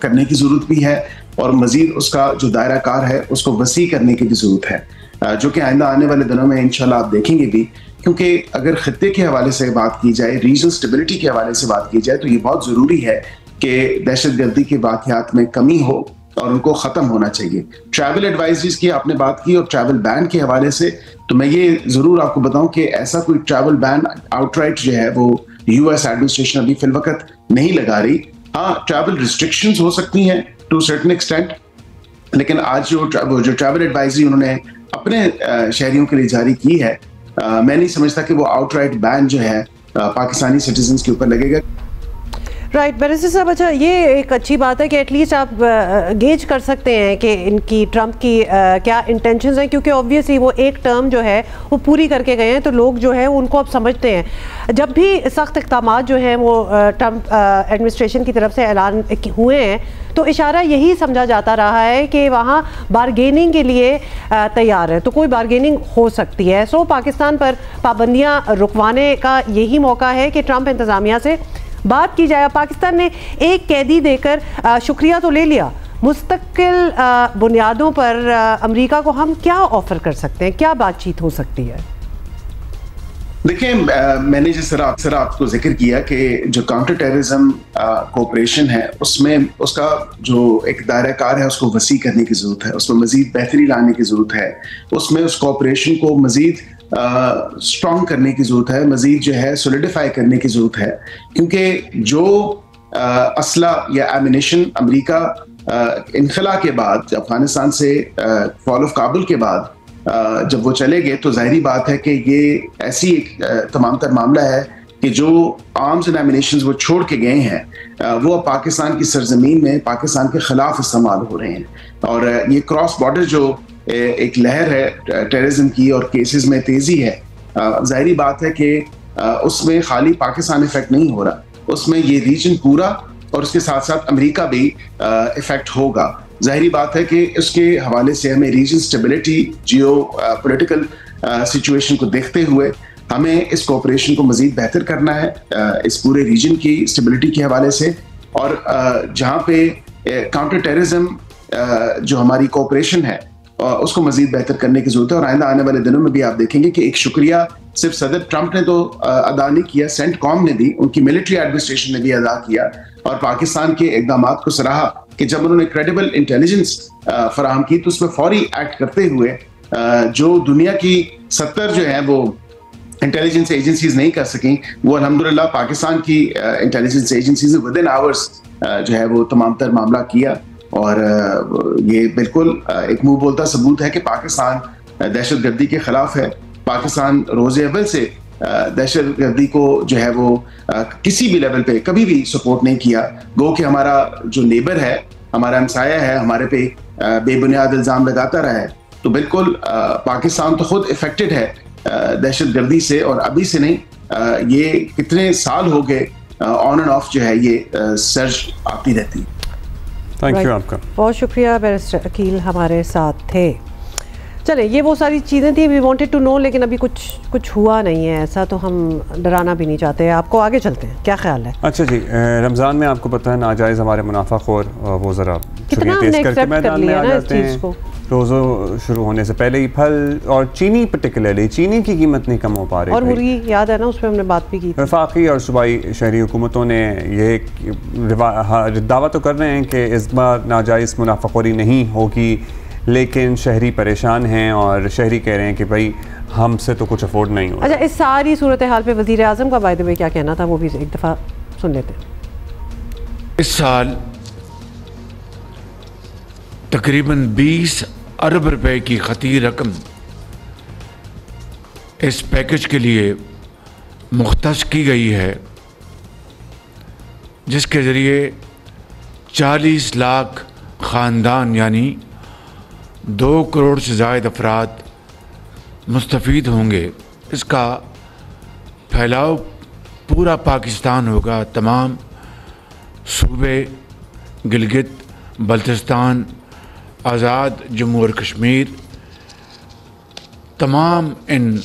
करने की ज़रूरत भी है और मज़ीद उसका जो दायरा कार है उसको वसी करने की भी ज़रूरत है, जो कि आइंदा आने वाले दिनों में इंशाल्लाह आप देखेंगे भी। क्योंकि अगर खत्ते के हवाले से बात की जाए, रीजनल स्टेबिलिटी के हवाले से बात की जाए, तो ये बहुत ज़रूरी है कि दहशतगर्दी के वाक़यात में कमी हो और उनको ख़त्म होना चाहिए। ट्रैवल एडवाइजरीज की आपने बात की और ट्रैवल बैन के हवाले से, तो मैं ये ज़रूर आपको बताऊं कि ऐसा कोई ट्रैवल बैन आउटराइट जो है वो यूएस एडमिनिस्ट्रेशन अभी फिलवक्त नहीं लगा रही। हाँ, ट्रैवल रिस्ट्रिक्शंस हो सकती हैं टू सर्टेन एक्सटेंट, लेकिन आज जो ट्रैवल एडवाइजरी उन्होंने अपने शहरियों के लिए जारी की है, मैं नहीं समझता कि वो आउटराइट बैन जो है पाकिस्तानी सिटीजन्स के ऊपर लगेगा। राइट बैरिस्टर साहब, अच्छा ये एक अच्छी बात है कि एटलीस्ट आप गेज कर सकते हैं कि इनकी ट्रंप की क्या इंटेंशंस हैं, क्योंकि ऑब्वियसली वो एक टर्म जो है वो पूरी करके गए हैं, तो लोग जो है उनको अब समझते हैं। जब भी सख्त इक़दामात जो हैं वो ट्रंप एडमिनिस्ट्रेशन की तरफ से ऐलान हुए हैं, तो इशारा यही समझा जाता रहा है कि वहाँ बारगेनिंग के लिए तैयार है, तो कोई बारगेनिंग हो सकती है। सो पाकिस्तान पर पाबंदियाँ रुकवाने का यही मौका है कि ट्रंप इंतज़ामिया से बात की जाए। पाकिस्तान ने एक कैदी देकर शुक्रिया तो ले लिया, मुस्तकिल बुनियादों पर अमेरिका को हम क्या ऑफर कर सकते हैं, क्या बातचीत हो सकती है? देखिए, मैंने जिस तरह अक्सर आपको जिक्र किया कि जो काउंटर टेररिज्म कोऑपरेशन है उसमें उसका जो एक दायरा कार है उसको वसी करने की ज़रूरत है, उसमें मज़ीद बेहतरी लाने की ज़रूरत है, उसमें उस कोऑपरेशन को मज़ीद स्ट्रॉन्ग करने की ज़रूरत है, मज़ीद जो है सोलिडिफाई करने की ज़रूरत है। क्योंकि जो असला या एमिनेशन अमेरिका इनखला के बाद, अफगानिस्तान से फॉल ऑफ काबुल के बाद जब वो चले गए, तो जाहिर बात है कि ये ऐसी एक तमाम तर मामला है कि जो आर्म्स एंड एमिनेशंस वो छोड़ के गए हैं वो अब पाकिस्तान की सरजमीन में पाकिस्तान के खिलाफ इस्तेमाल हो रहे हैं। और ये क्रॉस बॉर्डर जो एक लहर है टेररिज्म की और केसेस में तेजी है, जाहिर बात है कि उसमें खाली पाकिस्तान इफेक्ट नहीं हो रहा, उसमें ये रीजन पूरा और उसके साथ साथ अमेरिका भी इफेक्ट होगा। जाहिर बात है कि उसके हवाले से हमें region stability, geopolitical situation को देखते हुए हमें इस कोऑपरेशन को मज़ीद बेहतर करना है इस पूरे रीजन की स्टेबिलिटी के हवाले से। और जहाँ पे काउंटर टेररिज्म जो हमारी कोऑपरेशन है उसको मज़ीद बेहतर करने की जरूरत है। और आइंदा आने वाले दिनों में भी आप देखेंगे कि एक शुक्रिया सिर्फ सदर ट्रंप ने तो अदा नहीं किया, सेंटकॉम ने भी, उनकी मिलिट्री एडमिनिस्ट्रेशन ने भी अदा किया और पाकिस्तान के इक़दामात को सराहा कि जब उन्होंने क्रेडिबल इंटेलिजेंस फराहम की तो उसमें फौरी एक्ट करते हुए जो दुनिया की 70 जो है वो इंटेलिजेंस एजेंसीज नहीं कर सकी, वो अल्हम्दुलिल्लाह पाकिस्तान की intelligence agencies with in hours जो है वो तमाम तर मामला किया। और ये बिल्कुल एक मुंह बोलता सबूत है कि पाकिस्तान दहशतगर्दी के खिलाफ है। पाकिस्तान रोज़े अव्वल से दहशतगर्दी को जो है वो किसी भी लेवल पे कभी भी सपोर्ट नहीं किया। गो कि हमारा जो नेबर है, हमारा हमसाया है, हमारे पे बेबुनियाद इल्ज़ाम लगाता रहा है, तो बिल्कुल पाकिस्तान तो खुद इफेक्टेड है दहशतगर्दी से, और अभी से नहीं, ये कितने साल हो गए ऑन एंड ऑफ जो है ये सर्च आती रहती है। थैंक यू आपका बहुत शुक्रिया। बैरिस्टर अकील हमारे साथ थे। चले, ये वो सारी चीज़ें थी वी वांटेड टू नो, लेकिन अभी कुछ हुआ नहीं है ऐसा, तो हम डराना भी नहीं चाहते। आपको आगे चलते हैं, क्या ख्याल है? अच्छा जी, रमज़ान में आपको पता है नाजायज़ हमारे मुनाफाखोर वो ज़रा कितना हमने एक्सेप्ट कर लिया ना इस चीज़ को। रोज़ों शुरू होने से पहले ही फल और चीनी, पर्टिकुलरली चीनी की कीमत नहीं कम हो पा रही, और मुर्गी याद है ना, उस पर हमने बात भी की थी। वफाकी और सूबाई शहरी हुकूमतों ने ये दावा तो कर रहे हैं कि इस बार नाजायज़ मुनाफाखोरी नहीं होगी, लेकिन शहरी परेशान हैं और शहरी कह रहे हैं कि भाई हमसे तो कुछ अफोर्ड नहीं हो। अच्छा, इस सारी सूरत हाल पे वज़ीर आज़म का बाय द वे क्या कहना था, वो भी एक दफ़ा सुन लेते हैं। इस साल तकरीबन 20 अरब रुपए की खती रकम इस पैकेज के लिए मुख्तस की गई है, जिसके ज़रिए 40 लाख ख़ानदान यानी 2 करोड़ से ज़ायद अफराद मुस्तफ़ीद होंगे। इसका फैलाव पूरा पाकिस्तान होगा। तमाम सूबे, गिलगित बल्तिस्तान, आज़ाद जम्मू और कश्मीर, तमाम इन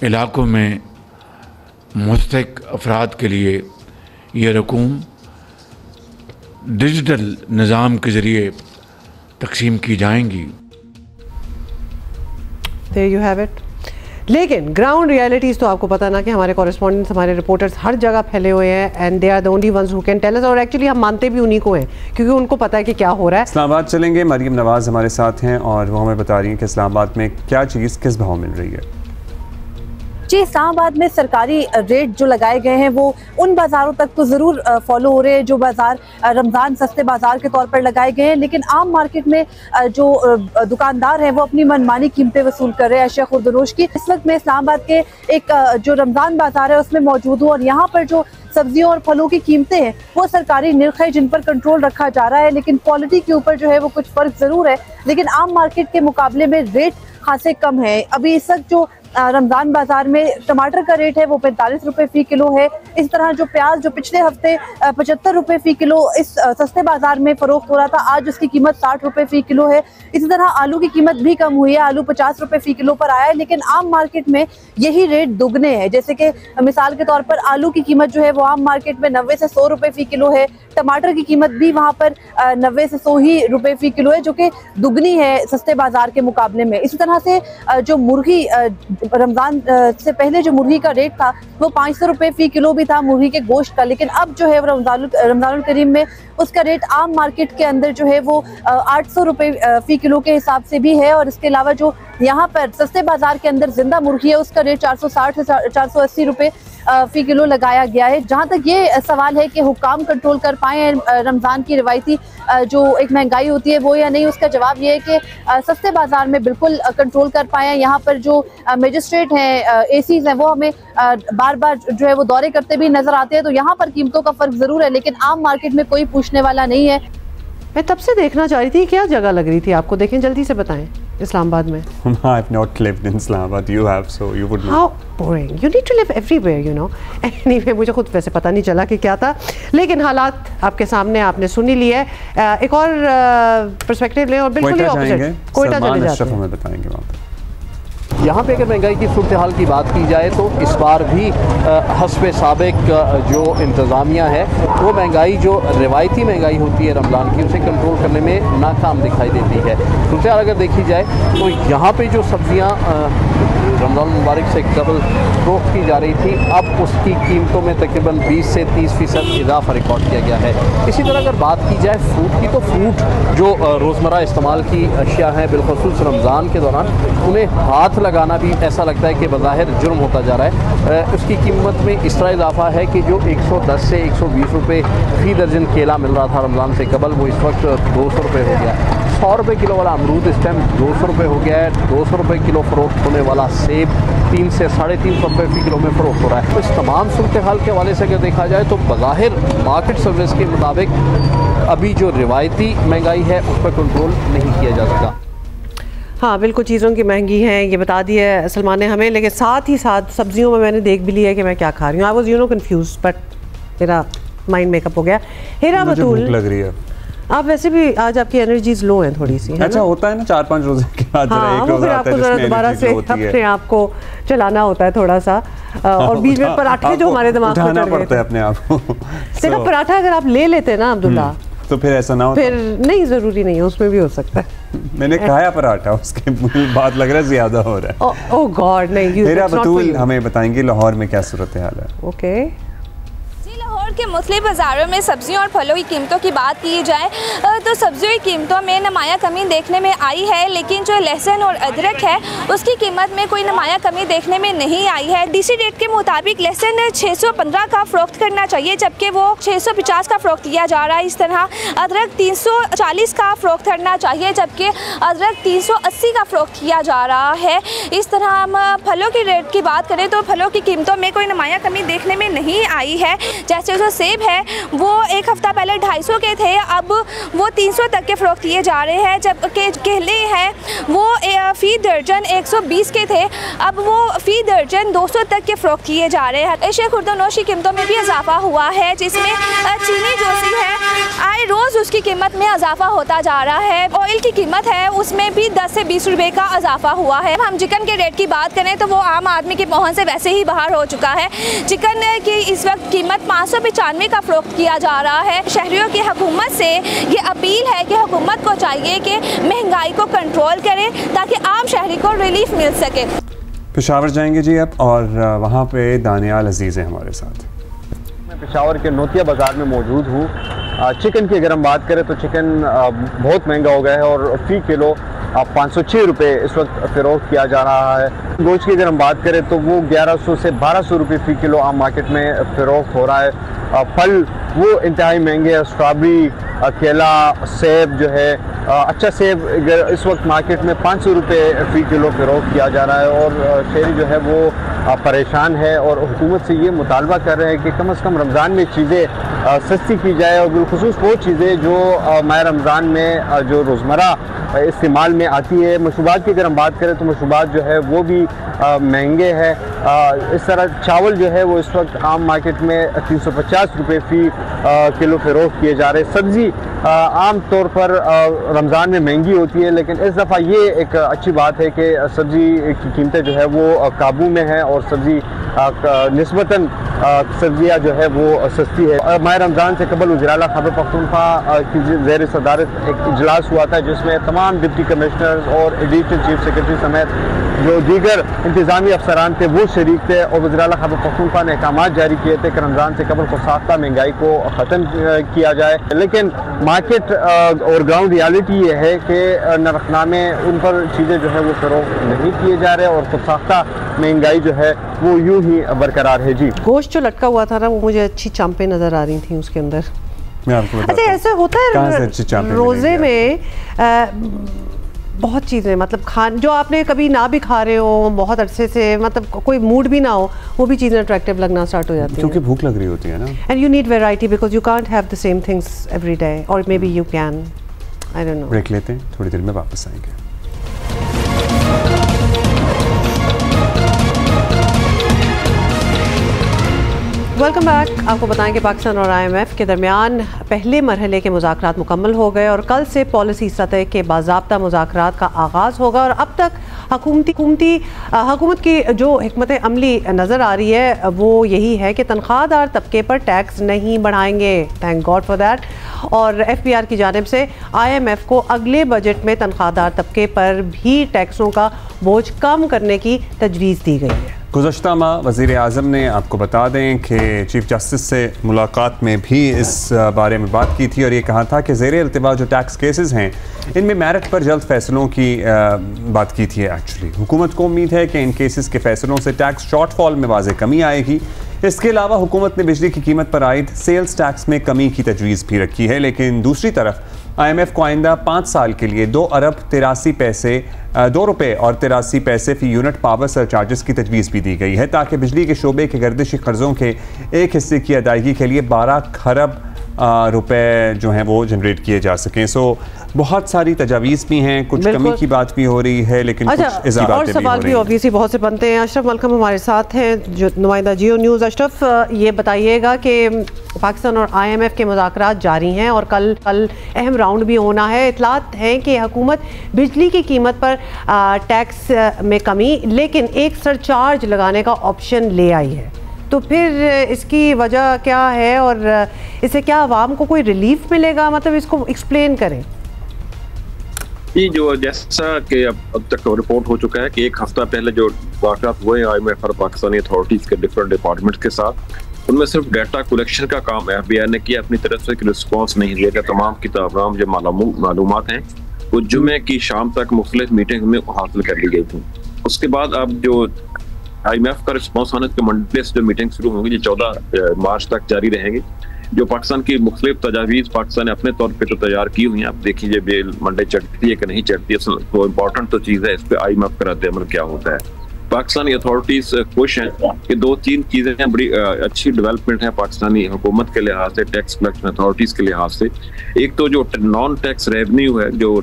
इलाक़ों में मुस्तहिक़ अफराद के लिए ये रकूम डिजिटल निज़ाम के ज़रिए तकसीम की जाएंगी। There you have it. लेकिन ग्राउंड रियलिटीज़ तो आपको पता ना कि हमारे कॉरेस्पॉन्डेंट्स, हमारे रिपोर्टर्स हर जगह फैले हुए हैं and they are the only ones who can tell us. और एक्चुअली हम मानते भी उन्हीं को हैं क्योंकि उनको पता है कि क्या हो रहा है। इस्लामाबाद चलेंगे, मरियम नवाज़ हमारे साथ हैं और वो हमें बता रही हैं कि इस्लामाबाद में क्या चीज़ किस भाव मिल रही है। जी, इस्लामाबाद में सरकारी रेट जो लगाए गए हैं वो उन बाज़ारों तक तो ज़रूर फॉलो हो रहे हैं जो बाज़ार रमज़ान सस्ते बाज़ार के तौर पर लगाए गए हैं, लेकिन आम मार्केट में जो दुकानदार हैं वो अपनी मनमानी कीमतें वसूल कर रहे हैं अशिया खुर्दनोश की। इस वक्त मैं इस्लामाबाद के एक जो रमज़ान बाज़ार है उसमें मौजूद हूँ और यहाँ पर जो सब्जियों और फलों की कीमतें हैं वो सरकारी निर्ख है जिन पर कंट्रोल रखा जा रहा है, लेकिन क्वालिटी के ऊपर जो है वो कुछ फ़र्क ज़रूर है, लेकिन आम मार्केट के मुकाबले में रेट खासे कम है। अभी इस वक्त जो रमज़ान बाज़ार में टमाटर का रेट है वो 45 रुपये फ़ी किलो है। इस तरह जो प्याज जो पिछले हफ्ते 75 रुपये फ़ी किलो इस सस्ते बाज़ार में फ़रोख्त हो रहा था, आज उसकी कीमत 60 रुपये फ़ी किलो है। इसी तरह आलू की कीमत भी कम हुई है, आलू 50 रुपये फ़ी किलो पर आया है, लेकिन आम मार्केट में यही रेट दुगने हैं। जैसे कि मिसाल के तौर पर आलू की कीमत जो है वो आम मार्केट में 90 से 100 रुपये फ़ी किलो है, टमाटर की कीमत भी वहाँ पर 90 से 100 ही रुपये फ़ी किलो है, जो कि दुगनी है सस्ते बाज़ार के मुकाबले में। इसी तरह से जो मुर्गी रमज़ान से पहले जो मुर्गी का रेट था वो 500 रुपये फ़ी किलो भी था मुर्गी के गोश्त का, लेकिन अब जो है रमज़ानुल करीम में उसका रेट आम मार्केट के अंदर जो है वो 800 रुपये फ़ी किलो के हिसाब से भी है। और इसके अलावा जो यहाँ पर सस्ते बाज़ार के अंदर जिंदा मुर्गी है उसका रेट 460 से 480 रुपये फ़ी किलो लगाया गया है। जहाँ तक ये सवाल है कि हुक्काम कंट्रोल कर पाए रमज़ान की रिवायती जो एक महंगाई होती है वो या नहीं, उसका जवाब ये है कि सस्ते बाज़ार में बिल्कुल कंट्रोल कर पाए हैं। यहाँ पर जो मजिस्ट्रेट हैं, एसीज़ हैं, वो हमें बार बार जो है वो दौरे करते भी नज़र आते हैं, तो यहाँ पर कीमतों का फ़र्क ज़रूर है, लेकिन आम मार्केट में कोई पूछने वाला नहीं है। मैं तब से देखना चाह रही थी क्या जगह लग रही थी आपको, देखें जल्दी से बताएं इस्लामाबाद में। I've not lived in Islamabad, you have, so you would know. How boring. You need to live everywhere, you know. Anyway, मुझे खुद वैसे पता नहीं चला कि क्या था, लेकिन हालात आपके सामने आपने सुनी ली है। एक और पर्सपेक्टिव लें और बिल्कुल ही ऑपोजिट कोयटा चले जाते हैं। हमें बताएंगे वहाँ पर यहाँ पे अगर महंगाई की सूरत हाल की बात की जाए तो इस बार भी हस्बे साबिक जो इंतज़ामिया है वो महंगाई जो रिवायती महंगाई होती है रमज़ान की उसे कंट्रोल करने में नाकाम दिखाई देती है। सूरत हाल अगर देखी जाए तो यहाँ पे जो सब्ज़ियाँ रमज़ान मुबारक से कबल फ़रोख्त की जा रही थी, अब उसकी कीमतों में तकरीबन 20 से 30% इजाफा रिकॉर्ड किया गया है। इसी तरह अगर बात की जाए फ्रूट की तो फ्रूट जो रोज़मर्रा इस्तेमाल की अशिया हैं बिलखुसूस रमज़ान के दौरान उन्हें हाथ लगाना भी ऐसा लगता है कि बज़ाहिर जुर्म होता जा रहा है। उसकी कीमत में इस तरह इजाफा है कि जो 110 से 120 रुपये फ़ी दर्जन केला मिल रहा था रमज़ान से कबल, वो इस वक्त 200 रुपये हो गया। 100 रुपये किलो वाला अमरूद इस टाइम 200 रुपये हो गया है। 200 रुपये किलो फ़रोख्त होने वाला सेब 3 से 350 रुपये फ़ी किलो में फ़रोख्त हो रहा है। तो इस तमाम सूरत हाल के हवाले से अगर देखा जाए तो बज़ाहिर मार्केट सर्विस के मुताबिक अभी जो रिवायती महंगाई है उस पर कंट्रोल नहीं किया जा सका। हाँ बिल्कुल, चीज़ों की महंगी है ये बता दी है सलमान ने हमें, लेकिन साथ ही साथ सब्जियों में मैंने देख भी लिया है कि मैं क्या खा रही हूँ। आई वॉज कन्फ्यूज, बट मेरा माइंड मेकअप हो गया। हिरा बतूल लग रही है आप वैसे भी आज आपकी एनर्जीज लो हैं थोड़ी सी, अच्छा होता है ना 4-5 रोजे के बाद आपको जरा दोबारा से अपने आप को चलाना होता है थोड़ा सा, और बीच में पराठे जो हमारे दिमाग में चढ़ पड़ता है अपने आप को। देखो पराठा अगर आप ले लेते हैं ना अब्दुल्ला तो फिर ऐसा ना हो, फिर नहीं जरूरी नहीं है, उसमें भी हो सकता है। मैंने खाया पराठा, उसके बात लग रहा है ज्यादा हो रहा है। ओह गॉड नहीं। हिरा बतूल हमें बताएंगे लाहौर में क्या सूरत हाल है। ओके लाहौर के मुख्तलिफ बाज़ारों में सब्जियों और फलों की कीमतों की बात की जाए तो सब्जियों की कीमतों में नुमाया कमी देखने में आई है, लेकिन जो लहसुन और अदरक है उसकी कीमत में कोई नुमाया कमी देखने में नहीं आई है। डीसी रेट के मुताबिक लहसुन 615 का फ़रोख्त करना चाहिए जबकि वो 650 का फ़रोख्त किया जा रहा है। इस तरह अदरक 340 का फ़रोख्त करना चाहिए जबकि अदरक 380 का फ़रोख्त किया जा रहा है। इस तरह हम फलों की रेट की बात करें तो फलों की कीमतों में कोई नुमाया कमी देखने में नहीं आई है। जैसे जो सेब है वो एक हफ्ता पहले 250 के थे, अब वो 300 तक के फ़रोख्त किए जा रहे हैं। जबकि केले हैं वो फ़ी दर्जन 120 के थे, अब वो फ़ी दर्जन 200 तक के फ़रोख्त किए जा रहे हैं। एशिया खुर्दनोश की कीमतों में भी इजाफा हुआ है, जिसमें चीनी जो सी है आए रोज़ उसकी कीमत में इजाफा होता जा रहा है। ऑयल की कीमत है उसमें भी 10 से 20 रुपए का इजाफा हुआ है। हम चिकन के रेट की बात करें तो वो आम आदमी की पहुंच से वैसे ही बाहर हो चुका है। चिकन की इस वक्त कीमत 595 का फ़रोख्त किया जा रहा है। शहरियों की हुकूमत से ये अपील है कि हुकूमत को चाहिए कि महंगाई को कंट्रोल करे ताकि आम शहरी को रिलीफ मिल सके। पेशावर जाएंगे जी अब, और वहाँ पे दानियाल अजीज़ है हमारे साथ। मैं पेशावर के नोतिया बाज़ार में मौजूद हूँ। चिकन की अगर हम बात करें तो चिकन बहुत महंगा हो गया है और फ़ी किलो 506 रुपये इस वक्त फ़रोख्त किया जा रहा है। गोश्त की अगर हम बात करें तो वो 1100 से 1200 रुपये फ़ी किलो आम मार्केट में फ़रोख्त हो रहा है। फल वो इंतहाई महंगे हैं, स्ट्रॉबेरी, केला, सेब जो है, अच्छा सेब इस वक्त मार्केट में 500 रुपये फ़ी किलो फ़रोख्त किया जा रहा है। और शहरी जो है वो परेशान है और हुकूमत से ये मुतालबा कर रहे हैं कि कम से कम रमज़ान में चीज़ें सस्ती की जाए और बिलखुसूस वो चीज़ें जो माह रमज़ान में जो रोज़मर्रा इस्तेमाल में आती है। मशरूबात की अगर हम बात करें तो मशरूबात जो है वो भी महंगे हैं। इस तरह चावल जो है वो इस वक्त आम मार्केट में 350 रुपये फ़ी किलो फ़रोख्त किए जा रहे हैं। सब्ज़ी आम तौर पर रमज़ान में महंगी होती है, लेकिन इस दफ़ा ये एक अच्छी बात है कि सब्ज़ी की कीमतें जो है वो काबू में है और सब्ज़ी निस्बतन सब्जियाँ जो है वो सस्ती है। माह रमज़ान से कबल वज़ीर-ए-आला खैबर पख्तूनख्वा की ज़ेर सदारत एक इजलास हुआ था जिसमें तमाम डिप्टी कमिश्नर्स और एडिशनल चीफ सेक्रेटरी समेत जो दीगर इंतज़ामी अफसरान थे वो शरीक थे और वज़ीर-ए-आला खैबर पख्तूनख्वा ने अहकामात जारी किए थे कि रमज़ान से कबल खुशसाख्ता महंगाई को ख़त्म किया जाए। लेकिन मार्केट और ग्राउंड रियलिटी ये है कि नरखनामे उन पर चीज़ें जो है वो फ़रोख्त नहीं किए जा रहे और खुशसाख्ता महंगाई जो है वो यूं ही बरकरार है। जी, गोश्त जो लटका हुआ था ना वो मुझे अच्छी चांपें नज़र आ रही थी उसके अंदर। मैं आपको बताता अच्छा, ऐसे होता है रोज़े में बहुत चीज़ें, मतलब जो आपने कभी ना भी खा रहे हो बहुत अरसे से, मतलब कोई मूड भी ना हो, वो भी चीज़ें अट्रैक्टिव लगना स्टार्ट हो जाती हैं क्योंकि भूख लग रही होती है ना। And you need variety because you can't have the same things every day, और maybe you can, I don't know. Break लेते हैं, थोड़ी देर में वापस आएंगे। Welcome back. आपको बताएं कि पाकिस्तान और IMF के दरमियान पहले मरहले के मुज़ाकरात मुकम्मल हो गए और कल से पॉलिसी सतह के बाज़ाब्ता मुज़ाकरात का आगाज़ होगा। और अब तक हुकूमत की जो हिकमत अमली नज़र आ रही है वो यही है कि तनख्वाहदार तबके पर टैक्स नहीं बढ़ाएंगे, थैंक गॉड फॉर दैट। और FBR की जानिब से IMF को अगले बजट में तनख्वाहदार तबके पर भी टैक्सों का बोझ कम करने की तजवीज़ दी गई है। गुज़श्ता माह वज़ीर आज़म ने, आपको बता दें कि चीफ जस्टिस से मुलाकात में भी इस बारे में बात की थी और ये कहा था कि ज़ेरे अल्तवा जो टैक्स केसेस हैं इनमें मेरिट पर जल्द फैसलों की बात की थी। एक्चुअली हुकूमत को उम्मीद है कि इन केसेस के फैसलों से टैक्स शॉर्टफॉल में वाज़ेह कमी आएगी। इसके अलावा हुकूमत ने बिजली की कीमत पर आयद सेल्स टैक्स में कमी की तजवीज़ भी रखी है। लेकिन दूसरी तरफ IMF को आइंदा 5 साल के लिए 2 अरब 2 रुपये और 83 पैसे फ़ी यूनिट पावर सरचार्जेस की तजवीज़ भी दी गई है ताकि बिजली के शोबे के गर्दिशी कर्ज़ों के एक हिस्से की अदायगी के लिए 12 खरब रुपए जो हैं वो जनरेट किए जा सकें। सो बहुत सारी तजावीज़ भी हैं, कुछ कमी की बात भी हो रही है, लेकिन अच्छा, कुछ इज़ाफ़ात और सवाल भी ऑब्वियसली बहुत से बनते हैं। अशरफ मलकम हमारे साथ हैं, जो नुमाइंदा जियो न्यूज़। अशरफ, ये बताइएगा कि पाकिस्तान और IMF के मुज़ाकरात जारी हैं और कल अहम राउंड भी होना है। इतलात हैं कि हुकूमत बिजली की कीमत पर टैक्स में कमी लेकिन एक सरचार्ज लगाने का ऑप्शन ले आई है, तो फिर इसकी वजह क्या है और इससे क्या आवाम को कोई रिलीफ मिलेगा? मतलब इसको एक्सप्लेन करें। ये जो जैसा कि अब तक रिपोर्ट हो चुका है कि एक हफ्ता पहले जो मुज़ाकरात हुए IMF और पाकिस्तानी अथॉरिटीज़ के डिफरेंट डिपार्टमेंट्स के साथ, उनमें सिर्फ डाटा कलेक्शन का काम FBR ने किया, अपनी तरफ से रिस्पॉन्स नहीं दिया गया। तमाम की तमाम जो मालूमात हैं वो जुमे की शाम तक मुख्तलिफ मीटिंग में हासिल कर ली गई थी। उसके बाद अब जो IMF का रिस्पॉन्स आने के मंडे से जो मीटिंग शुरू होंगी जो 14 मार्च तक जारी रहेंगी। जो पाकिस्तान की मुख्तलिफ तजावीज़ पाकिस्तान ने अपने तौर पे तो तैयार की हुई हैं। आप देखिए बेल मंडे चढ़ती है कि नहीं चढ़ती है, तो इम्पोर्टेंट तो चीज़ है इस पर IMF का रद्द अमल क्या होता है। पाकिस्तानी अथॉरिटीज खुश हैं कि 2-3 चीजें हैं, बड़ी अच्छी डेवलपमेंट है पाकिस्तानी हुकूमत के लिहाज से, टैक्स कलेक्शन अथॉरिटीज के लिहाज से। एक तो जो नॉन टैक्स रेवेन्यू है, जो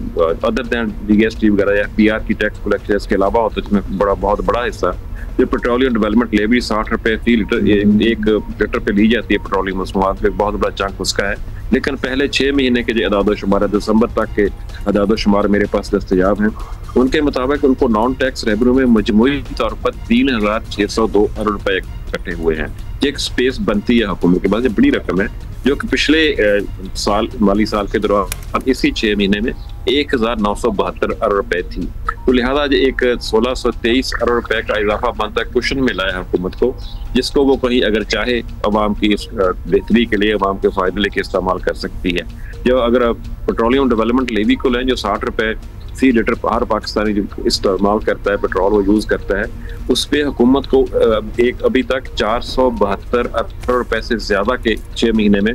अदर दैन जीएसटी वगैरह या पीआर की टैक्स कलेक्शन इसके अलावा होता है, जिसमें बहुत बड़ा हिस्सा जो पेट्रोलियम डेवलपमेंट लेवी 60 रुपए फी लीटर एक लीटर पे ली जाती है पेट्रोलियम मसनूआत पे, बहुत बड़ा चंक उसका है। लेकिन पहले 6 महीने के जो अदाद-ओ-शुमार है, दिसंबर तक के अदाद-ओ-शुमार मेरे पास दस्तयाब हैं, उनके मुताबिक उनको नॉन टैक्स रेवेन्यू में मजमूई तौर पर 3602 अरब रुपए इकट्ठे हुए हैं। ये एक स्पेस बनती है हुकूमत के पास, ये बड़ी रकम है, जो कि पिछले साल माली साल के दौरान इसी 6 महीने में 1972 अरब रुपए थी। तो लिहाजा एक 1623 अरब रुपए का इजाफा बनता है, कुशन मिला है हुकूमत को, जिसको वो कहीं अगर चाहे अवाम की बेहतरी के लिए, अवाम के फायदे लेके इस्तेमाल कर सकती है। जो अगर पेट्रोलियम डेवलपमेंट लेवी को लें, जो 60 रुपए फी लीटर हर पाकिस्तानी जो इस्तेमाल करता है, पेट्रोल वो यूज करता है, उस पे हुकूमत को एक अभी तक 472 अरब रुपए से ज्यादा के 6 महीने में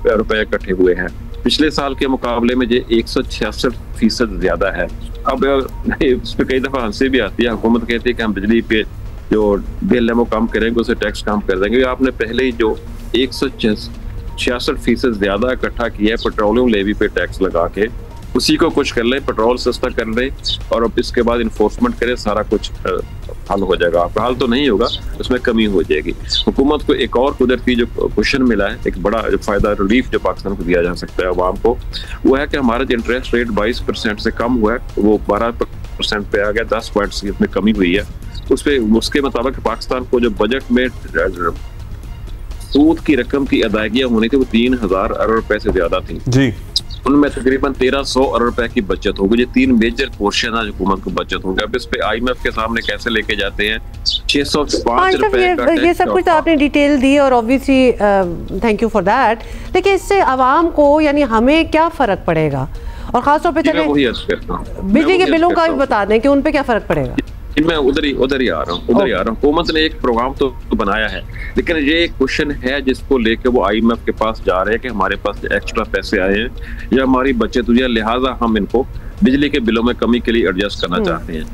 रुपए इकट्ठे हुए हैं। पिछले साल के मुकाबले में ये 166% ज्यादा है। अब इस पे कई दफा हंसी भी आती है, हुकूमत कहती है कि हम बिजली पे जो बिल है वो कम करेंगे, उसे टैक्स कम कर देंगे। आपने पहले ही जो 166% ज्यादा इकट्ठा किया है पेट्रोलियम लेवी पे टैक्स लगा के, उसी को कुछ कर लें, पेट्रोल सस्ता कर लें और अब इसके बाद इन्फोर्समेंट करें, सारा कुछ हल हो जाएगा। आपका हल तो नहीं होगा, उसमें कमी हो जाएगी। हुकूमत को एक और कुदरती जो कुशन मिला है, एक बड़ा जो फायदा रिलीफ जो पाकिस्तान को दिया जा सकता है अवाम को, वो है कि हमारा जो इंटरेस्ट रेट 22% से कम हुआ है, वो 12% पे आ गया, 10 पॉइंट्स की इसमें कमी हुई है। उसके मुताबिक पाकिस्तान को जो बजट में सूद की रकम की अदायगियां होनी थी, वो 3000 अरब रुपए से ज्यादा थी जी, उनमें तकरीबन 1300 अरब रुपए की बचत होगी। ये 3 मेजर पोर्शन है हुकूमत को बचत होगी। अब इस पे IMF के सामने कैसे लेके जाते हैं 605 रुपए ये सब कुछ तो आपने डिटेल दी और obviously thank you for that, लेकिन इससे आवाम को यानी हमें क्या फर्क पड़ेगा? और खासतौर पे चले बिजली के बिलों का भी बता दें कि उन पे क्या फर्क पड़ेगा। मैं उधर ही आ रहा हूँ। हुकूमत ने एक प्रोग्राम तो बनाया है, लेकिन ये एक क्वेश्चन है जिसको लेके वो IMF के पास जा रहे हैं कि हमारे पास एक्स्ट्रा पैसे आए हैं या हमारी बचत हुई है, लिहाजा हम इनको बिजली के बिलों में कमी के लिए एडजस्ट करना चाहते हैं।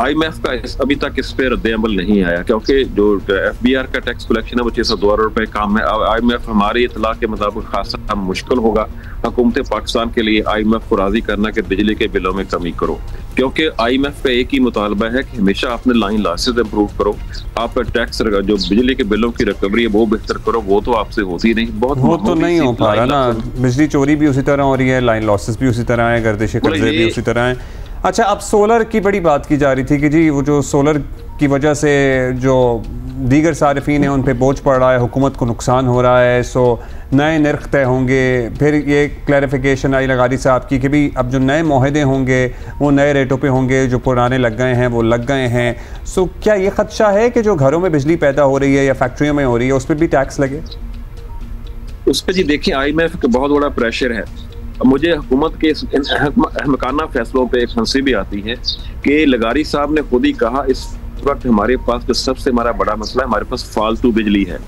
IMF का अभी तक इस पे रद्द अमल नहीं आया, क्योंकि जो FBR का टैक्स कलेक्शन है वो 602 अरब रुपए काम है। IMF हमारी इतला के मुताबिक खासा मुश्किल होगा हुकूमत पाकिस्तान के लिए IMF को राजी करना कि बिजली के बिलों में कमी करो, क्योंकि IMF का एक ही मुतालबा है कि हमेशा अपने लाइन लॉसेस इंप्रूव करो, आप टैक्स जो बिजली के बिलों की रिकवरी है वो बेहतर करो। वो तो आपसे होती नहीं, बहुत वो तो नहीं हो पा रहा ना। बिजली चोरी भी उसी तरह हो रही है, लाइन लॉसेस भी उसी तरह है, गर्दिश कर्जे भी उसी तरह है। अच्छा, अब सोलर की बड़ी बात की जा रही थी कि जी वो जो सोलर की वजह से जो दीगर सारिफीन हैं उन पे बोझ पड़ रहा है, हुकूमत को नुकसान हो रहा है, सो नए नर्ख तय होंगे। फिर ये क्लैरिफिकेशन आई लगारी साहब की कि भी अब जो नए मुआहदे होंगे वो नए रेटों पे होंगे, जो पुराने लग गए हैं वो लग गए हैं। सो क्या ये खदशा है कि जो घरों में बिजली पैदा हो रही है या फैक्ट्रियों में हो रही है उस पर भी टैक्स लगे? उस पर जी देखिए, IMF का बहुत बड़ा प्रेशर है। मुझे हुकूमत के अहमकाना फैसलों पे एक हंसी भी आती है कि लगारी साहब ने खुद ही कहा इस वक्त हमारे पास जो सबसे हमारा बड़ा मसला है, हमारे पास फालतू बिजली है।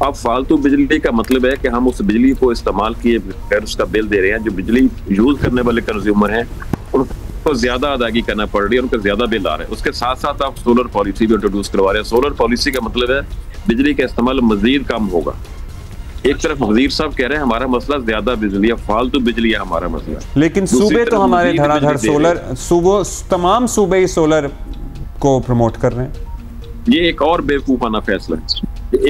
अब फालतू बिजली का मतलब है कि हम उस बिजली को इस्तेमाल किए बगैर उसका बिल दे रहे हैं। जो बिजली यूज करने वाले कंज्यूमर हैं उनको ज्यादा अदायगी करना पड़ रही है, उनको ज्यादा बिल आ रहे हैं। उसके साथ साथ आप सोलर पॉलिसी भी इंट्रोड्यूस करवा रहे हैं। सोलर पॉलिसी का मतलब है बिजली का इस्तेमाल मजीद कम होगा। एक तरफ वजीर साहब कह रहे हैं हमारा मसला ज्यादा बिजली है, फालतू बिजली है हमारा मसला, लेकिन सूबे तो हमारे धड़ाधड़ सोलर तमाम सूबे सोलर को प्रमोट कर रहे हैं। ये एक और बेवकूफाना फैसला है,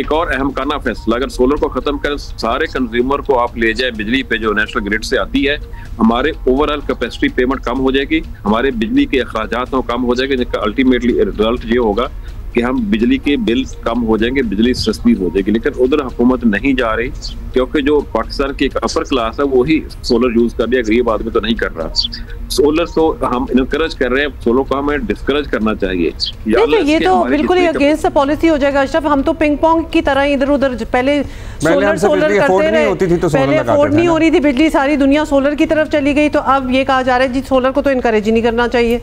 एक और अहमकाना फैसला। अगर सोलर को खत्म कर सारे कंज्यूमर को आप ले जाए बिजली पे जो नेशनल ग्रिड से आती है, हमारे ओवरऑल कैपेसिटी पेमेंट कम हो जाएगी, हमारे बिजली के अखराजात कम हो जाएंगे, जिसका अल्टीमेटली रिजल्ट ये होगा कि हम बिजली के बिल कम हो जाएंगे, बिजली सस्ती हो जाएगी। लेकिन उधर हुकूमत नहीं जा रही, क्योंकि जो पाकिस्तान की एक अपर क्लास है वो ही सोलर यूज कर रही है, गरीब आदमी तो नहीं कर रहा। सोलर तो हम इनकरेज कर रहे हैं, सोलर को हमें डिस्करेज करना चाहिए। ये तो बिल्कुल ही अगेंस्ट पॉलिसी हो जाएगा अशरफ। हम तो पिंग पोंग की तरह इधर उधर पहले सोलर करते रहे, पहले अफोर्ड नहीं हो रही थी बिजली, सारी दुनिया सोलर की तरफ चली गई। तो अब ये कहा जा रहा है जी सोलर को तो इनकरेज ही नहीं करना चाहिए।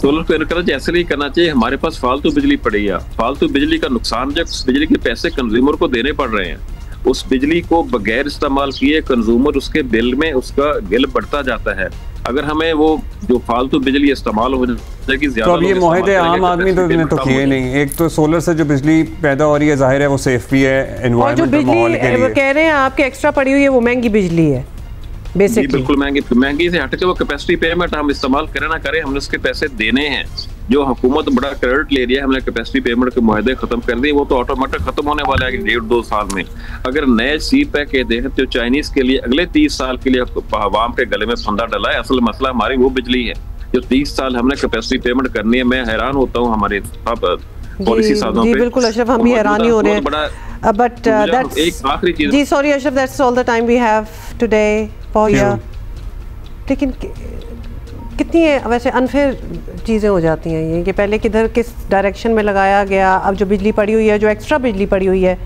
सोलर को इनकरेज ऐसे नहीं करना चाहिए, हमारे पास फालतू बिजली पड़ी है। फालतू बिजली का नुकसान जब बिजली के पैसे कंज्यूमर को देने पड़ रहे हैं, उस बिजली को बगैर इस्तेमाल किए कंज्यूमर उसके बिल में उसका बिल बढ़ता जाता है। अगर हमें वो जो फालतू बिजली इस्तेमाल हो जाएगी ज्यादा, तो अब ये मुआहदे आम आदमी ने तो किए नहीं। एक तो सोलर से जो बिजली पैदा हो रही है जाहिर है वो सेफ भी है एनवायरमेंटल माहौल के लिए। कह रहे हैं आपके एक्स्ट्रा पड़ी हुई है वो महंगी बिजली है बेसिकली। बिल्कुल महंगी से हट के वो कैपेसिटी पेमेंट हम इस्तेमाल करें ना करें, हमने उसके पैसे देने हैं। जो हुकूमत बड़ा क्रेडिट ले रही है, हमने कैपेसिटी पेमेंट के मुआहदे खत्म कर दिए, वो तो ऑटोमेटिक खत्म होने वाला है 1.5-2 साल में। अगर नए सी पैक के देखें तो चाइनीज के लिए अगले 30 साल के लिए अवाम के गले में फंदा डला है। असल मसला हमारी वो बिजली है जो 30 साल हमने कैपेसिटी पेमेंट करनी है। मैं हैरान होता हूँ हमारे पॉलिसी साधों पे। बिल्कुल अशरफ, हम भी हैरान ही हो रहे हैं। बट दैट्स एक आखिरी चीज जी, sorry Ashraf, that's all the time we have today for you. लेकिन कितनी वैसे अनफेयर चीज़ें हो जाती हैं ये कि पहले किधर किस डायरेक्शन में लगाया गया, अब जो बिजली पड़ी हुई है, जो एक्स्ट्रा बिजली पड़ी हुई है,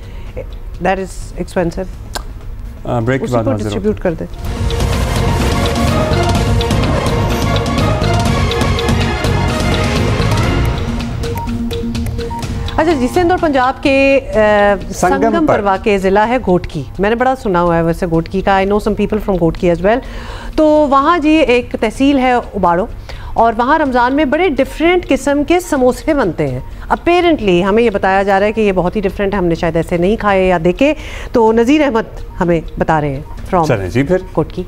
दैट इज़ एक्सपेंसिव, ब्रेक के बाद डिस्ट्रीब्यूट कर दे। अच्छा जी, सिंध और पंजाब के संगम पर वाक़ ज़िला है घोटकी। मैंने बड़ा सुना हुआ है वैसे घोटकी का, I know some people from Ghotki as well. तो वहाँ जी एक तहसील है उबाड़ो, और वहाँ रमज़ान में बड़े डिफरेंट किस्म के समोसे बनते हैं। अपेरेंटली हमें ये बताया जा रहा है कि ये बहुत ही डिफरेंट है, हमने शायद ऐसे नहीं खाए या देखे। तो नज़ीर अहमद हमें बता रहे हैं फ्रॉम जी फिर घोटकी।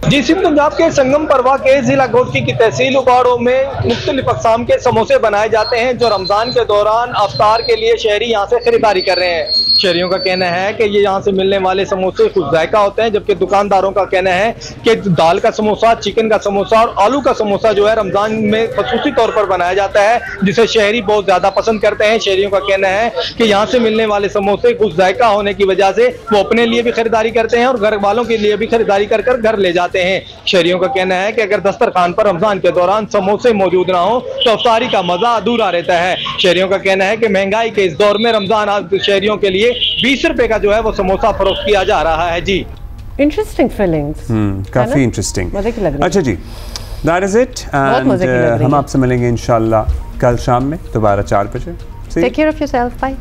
जी, सिंध पंजाब के संगम परवा के जिला घोटकी की तहसील उबाड़ो में मुख्तलिफ अक़साम के समोसे बनाए जाते हैं जो रमज़ान के दौरान अफ्तार के लिए शहरी यहाँ से खरीदारी कर रहे हैं। शहरियों का कहना है कि ये यहाँ से मिलने वाले समोसे खुद जायका होते हैं, जबकि दुकानदारों का कहना है कि दाल का समोसा, चिकन का समोसा और आलू का समोसा जो है रमज़ान में खसूसी तौर पर बनाया जाता है, जिसे शहरी बहुत ज़्यादा पसंद करते हैं। शहरियों का कहना है कि यहाँ से मिलने वाले समोसे खुद जायका होने की वजह से वो अपने लिए भी खरीदारी करते हैं और घर वालों के लिए भी खरीदारी कर कर घर ले जाते हैं। शहरियों का कहना है कि अगर दस्तरखान पर रमजान के दौरान समोसे मौजूद ना हो तो अफ्तारी का मजा अधूरा रहता है। शहरियों का कहना है कि महंगाई के इस दौर में रमजान शहरियों के लिए 20 रुपए का जो है वो समोसा फरोख्त किया जा रहा है। जी, इंटरेस्टिंग फीलिंग्स, काफी इंटरेस्टिंग। अच्छा जी, दैट इज इट, एंड हम आपसे मिलेंगे इंशाल्लाह कल शाम में दोबारा 4 बजे। Take care of yourself, bye.